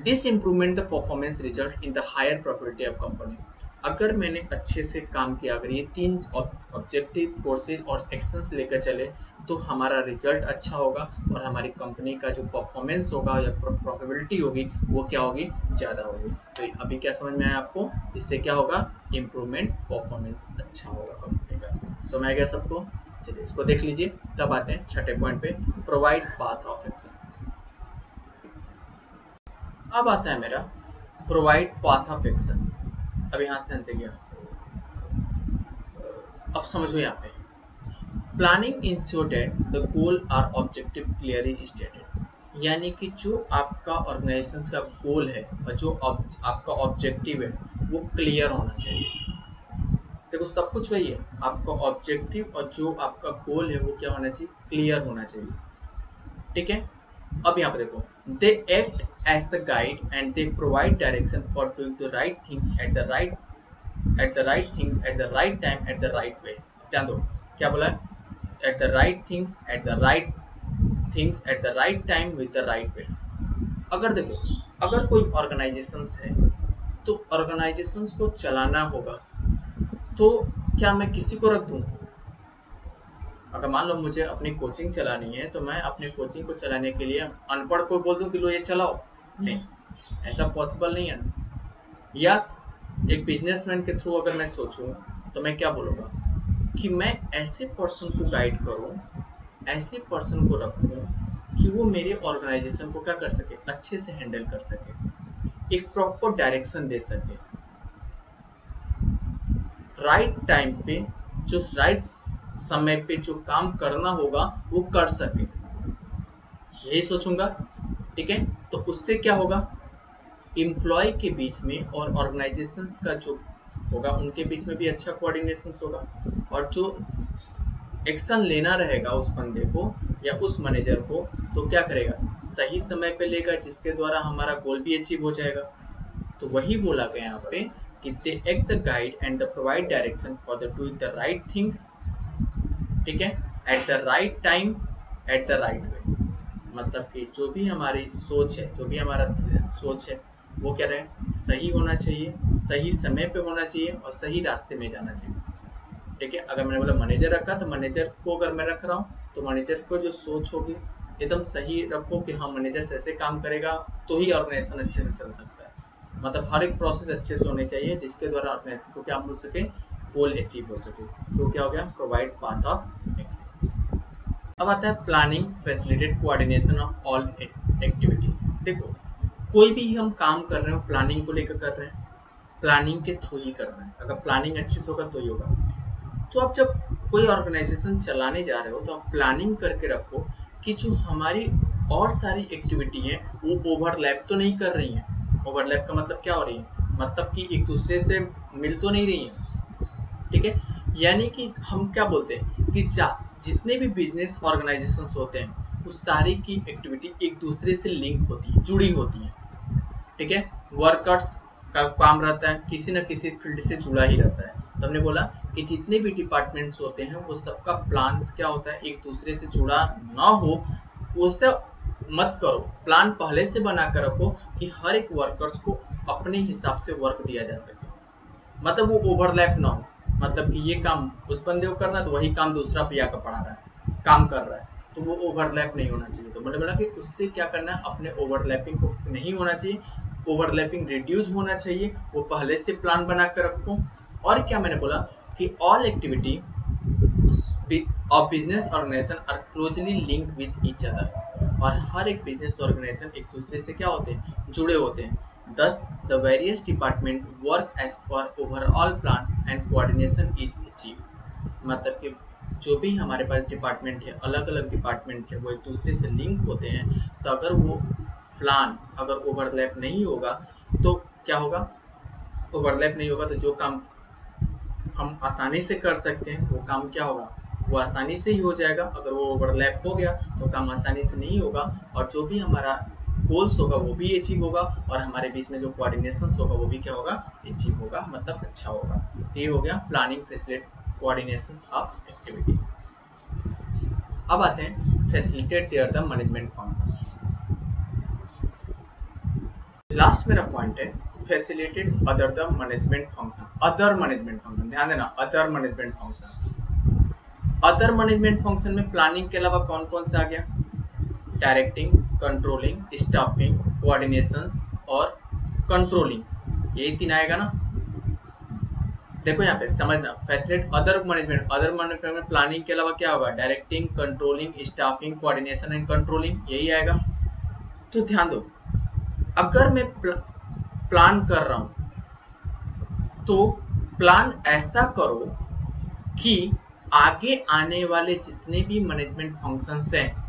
This improvement the performance result in the higher probability of company. अगर मैंने अच्छे से काम किया, अगर ये तीन ऑब्जेक्टिव कोर्सेज और एक्शंस लेकर चले तो हमारा रिजल्ट अच्छा होगा और हमारी कंपनी का जो परफॉर्मेंस होगा या प्रोबेबिलिटी होगी वो क्या होगी, ज़्यादा होगी। तो अभी क्या समझ में आया आपको, इससे क्या होगा, इम्प्रूवमेंट, परफॉर्मेंस अच्छा होगा कंपनी का। समझ आ गया सबको, चलिए इसको देख लीजिए। तब आते हैं छठे पॉइंट पे, प्रोवाइड पाथ ऑफ एक्शंस। अब आता है मेरा प्रोवाइड पाथ ऑफ एक्शन। अब यहाँ से ध्यान से गया, अब समझो यहाँ पे planning ensure that the goal are objective clearly stated, यानी कि जो आपका ऑर्गेनाइजेशन का गोल है और जो आपका ऑब्जेक्टिव है वो क्लियर होना चाहिए। देखो सब कुछ वही है, आपका ऑब्जेक्टिव और जो आपका गोल है वो क्या होना चाहिए, क्लियर होना चाहिए, ठीक है। अब यहाँ पे देखो they act as the guide and they provide direction for doing the right things at the right things at the right time at the right way. ध्यान दो क्या बोला है, at the right things at the right things at the right time with the right way. अगर देखो अगर कोई organisations है तो ऑर्गेनाइजेशंस को चलाना होगा तो क्या मैं किसी को रख दूं, अगर मान लो मुझे अपनी कोचिंग चलानी है तो मैं अपनी कोचिंग को चलाने के लिए अनपढ़ को बोल दूं कि लो ये चलाओ, नहीं, ऐसा पॉसिबल नहीं है। या एक बिजनेसमैन के थ्रू अगर मैं सोचूं तो मैं क्या बोलूँगा कि मैं ऐसे पर्सन को गाइड करूं, ऐसे पर्सन को रखूं कि वो मेरे ऑर्गेनाइजेशन को क्या कर सके, अच्छे से हैंडल कर सके, एक प्रॉपर डायरेक्शन दे सके, राइट टाइम पे जो राइट समय पे जो काम करना होगा वो कर सके, यही सोचूंगा, ठीक है। तो उससे क्या होगा, एम्प्लॉय के बीच में और ऑर्गेनाइजेशंस का जो होगा उनके बीच में भी अच्छा कोऑर्डिनेशन होगा, और जो एक्शन लेना रहेगा उस बंदे को या उस मैनेजर को तो क्या करेगा, सही समय पे लेगा जिसके द्वारा हमारा गोल भी अचीव हो जाएगा। तो वही बोला गया यहाँ पे कि they act the guide and the provide direction for the doing the right things, ठीक है, at the right time at the right वे। मतलब कि जो भी हमारी सोच है, जो भी हमारा सोच है वो क्या रहे, सही होना चाहिए, सही समय पे होना चाहिए और सही रास्ते में जाना चाहिए, ठीक है। अगर मैंने बोला मैनेजर रखा तो मैनेजर को अगर मैं रख रहा हूँ तो मैनेजर को जो सोच होगी एकदम सही रखो कि हाँ मैनेजर ऐसे काम करेगा तो ही ऑर्गेनाइजेशन अच्छे से चल सकता है। मतलब हर एक प्रोसेस अच्छे से होने चाहिए जिसके द्वारा ऑर्गेनाइजेशन को क्या मिल सके, गोल अचीव हो सके। तो क्या हो गया, प्रोवाइड पाथ ऑफ एक्सेस। अब आता है planning facilitate coordination of all activity. देखो कोई भी हम काम कर रहे हो प्लानिंग को लेकर कर रहे हैं, प्लानिंग के थ्रू ही करना है। अगर प्लानिंग अच्छे से होगा तो ही होगा। तो आप जब कोई ऑर्गेनाइजेशन चलाने जा रहे हो तो आप प्लानिंग करके रखो कि जो हमारी और सारी एक्टिविटी है वो ओवरलैप तो नहीं कर रही है। ओवरलैप का मतलब क्या हो रही है, मतलब कि एक दूसरे से मिल तो नहीं रही है, ठीक है। यानी कि हम क्या बोलते हैं कि जितने भी बिजनेस ऑर्गेनाइजेशंस होते हैं उस सारी की एक्टिविटी एक दूसरे से लिंक होती है, जुड़ी होती है, ठीक है। वर्कर्स का काम रहता है किसी न किसी फील्ड से जुड़ा ही रहता है। तो हमने बोला कि जितने भी डिपार्टमेंट्स होते हैं वो सबका प्लान्स क्या होता है, एक दूसरे से जुड़ा ना हो वैसे मत करो। प्लान पहले से बना कर रखो कि हर एक वर्कर्स को अपने हिसाब से वर्क दिया जा सके, मतलब वो ओवरलैप ना हो। मतलब कि ये काम उस बंदे को करना है तो वही काम दूसरा पे आकर पढ़ा रहा है, काम कर रहा है, तो वो ओवरलैप नहीं होना चाहिए। तो मैंने बोला कि उससे क्या करना है, अपने ओवरलैपिंग को नहीं होना चाहिए, ओवरलैपिंग रिड्यूस होना चाहिए, वो पहले से प्लान बना कर रखो। और क्या मैंने बोला कि all activity of business organization are closely linked with each other, और हर एक बिजनेस ऑर्गेनाइजेशन एक दूसरे से क्या होते हैं, जुड़े होते हैं। Thus, the various department work as per overall plan and coordination is achieved. मतलब कि जो भी हमारे पास डिपार्टमेंट है, अलग अलग डिपार्टमेंट है, वो एक दूसरे से लिंक होते हैं। तो अगर वो प्लान अगर ओवरलैप नहीं होगा तो क्या होगा, ओवरलैप नहीं होगा तो जो काम हम आसानी से कर सकते हैं वो काम क्या होगा, वो आसानी से ही हो जाएगा। अगर वो ओवरलैप हो गया तो काम आसानी से नहीं होगा, और जो भी हमारा गोल्स होगा वो भी अचीव होगा, और हमारे बीच में जो कोऑर्डिनेशन होगा वो भी क्या होगा, अचीव होगा, मतलब अच्छा होगा। तो ये हो गया planning, facilitate, coordination of activity. अब आते हैं facilitate there the management functions. Last मेरा पॉइंट है facilitate other the management function. Other management function, ध्यान देना, other management function. Other management function में प्लानिंग के अलावा कौन कौन सा आ गया, डायरेक्टिंग, कंट्रोलिंग, स्टाफिंग, कोऑर्डिनेशंस और कंट्रोलिंग, यही तीन आएगा ना। देखो यहाँ पे समझना, facilitate other management, other management में प्लानिंग के अलावा क्या होगा, directing, controlling, staffing, coordination and controlling, यही आएगा। तो ध्यान दो, अगर मैं प्लान कर रहा हूं तो प्लान ऐसा करो कि आगे आने वाले जितने भी मैनेजमेंट फंक्शंस हैं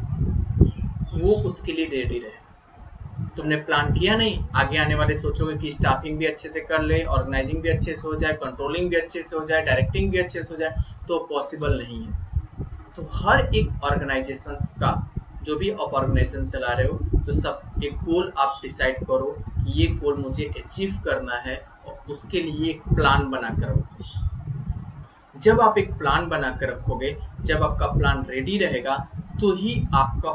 वो उसके लिए रेडी रहे। तुमने प्लान किया नहीं, आगे आने वाले सोचोगे कि स्टाफिंग भी अच्छे से कर ले, ऑर्गेनाइजिंग भी अच्छे से हो जाए, कंट्रोलिंग भी अच्छे से हो जाए, डायरेक्टिंग भी अच्छे से हो जाए, तो पॉसिबल नहीं है। तो हर एक ऑर्गेनाइजेशन का, जो भी आप ऑर्गेनाइजेशन चला रहे हो, तो सब एक गोल आप डिसाइड करो कि ये गोल मुझे अचीव करना है, और उसके लिए एक प्लान बना कर रखो। जब आप एक प्लान बना कर रखोगे, जब आपका प्लान रेडी रहेगा, तो ही आपका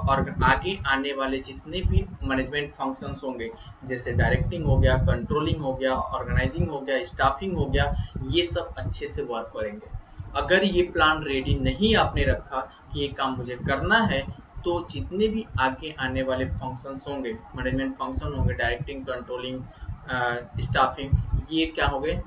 आगे आने वाले जितने भी मैनेजमेंट फंक्शंस होंगे, जैसे डायरेक्टिंग हो गया, कंट्रोलिंग हो गया, ऑर्गेनाइजिंग हो गया, स्टाफिंग हो गया, ये सब अच्छे से वर्क करेंगे। अगर ये प्लान रेडी नहीं आपने रखा कि ये काम मुझे करना है, तो जितने भी आगे आने वाले फंक्शंस होंगे, मैनेजमेंट फंक्शन होंगे, डायरेक्टिंग, कंट्रोलिंग, स्टाफिंग, ये क्या होंगे,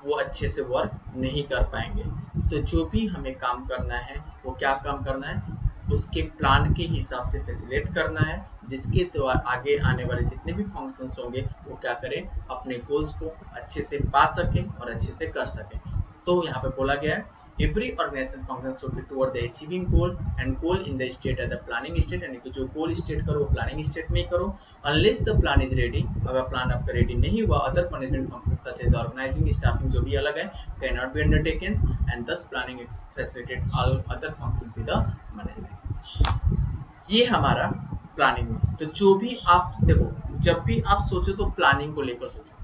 वो अच्छे से वर्क नहीं कर पाएंगे। तो जो भी हमें काम करना है वो क्या काम करना है, उसके प्लान के हिसाब से फैसिलिटेट करना है, जिसके द्वारा आगे आने वाले जितने भी फंक्शंस होंगे वो क्या करें, अपने गोल्स को अच्छे से पा सके और अच्छे से कर सके। तो यहाँ पे बोला गया है every organization function should be toward the achieving goal and goal in the state at the planning state, यानी कि जो गोल स्टेट करो वो प्लानिंग स्टेट में ही करो। unless the plan is ready, अगर प्लान आपका रेडी नहीं हुआ, other management functions such as the organizing, staffing, जो भी अलग है, cannot be undertaken and thus planning is facilitate all other functions with the management। ये हमारा प्लानिंग में। तो जो भी आप देखो, जब भी आप सोचो तो प्लानिंग को लेकर सोचो।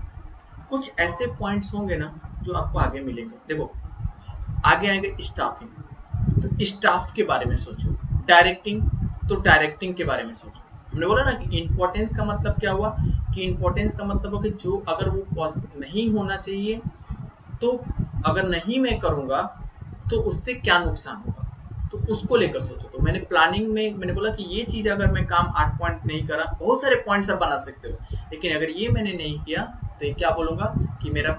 कुछ ऐसे पॉइंट्स होंगे ना जो आपको आगे मिलेंगे। देखो आगे आएंगे स्टाफिंग, तो स्टाफ के बारे में सोचो, डायरेक्टिंग, तो डायरेक्टिंग के बारे में सोचो। हमने बोला ना कि इम्पोर्टेंस का मतलब क्या हुआ, कि इम्पोर्टेंस का मतलब हो कि जो अगर वो नहीं होना चाहिए, तो अगर नहीं मैं करूंगा तो उससे क्या नुकसान होगा, तो उसको लेकर सोचो। तो मैंने प्लानिंग में मैंने बोला कि ये चीज अगर मैं काम 8 पॉइंट नहीं करा, बहुत सारे पॉइंट्स आप बना सकते हो, लेकिन अगर ये मैंने नहीं किया तो ये क्या बोलूंगा कि मेरा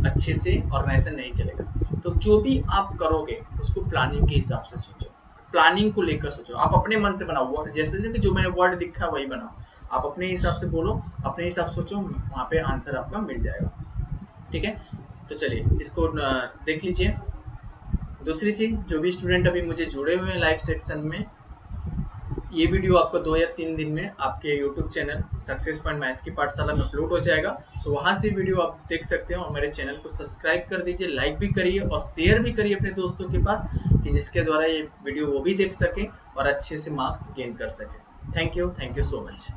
अच्छे से ऑर्गेनाइजेशन नहीं चलेगा। तो जो भी आप करोगे उसको प्लानिंग के हिसाब से सोचो, प्लानिंग को लेकर सोचो। आप अपने मन से बनाओ वर्ड, जैसे कि जो मैंने वर्ड लिखा वही बनाओ। आप अपने हिसाब से बोलो, अपने हिसाब से सोचो, वहाँ पे आंसर आपका मिल जाएगा। ठीक है, तो चलिए इसको देख लीजिए। दूसरी चीज, जो भी स्टूडेंट अभी मुझे जुड़े हुए हैं लाइव सेक्शन में, ये वीडियो आपको 2 या 3 दिन में आपके YouTube channel success point maths की पाठशाला में अपलोड हो जाएगा, तो वहां से वीडियो आप देख सकते हैं। और मेरे चैनल को सब्सक्राइब कर दीजिए, लाइक भी करिए और शेयर भी करिए अपने दोस्तों के पास, कि जिसके द्वारा ये वीडियो वो भी देख सके और अच्छे से मार्क्स गेन कर सके। Thank you so much.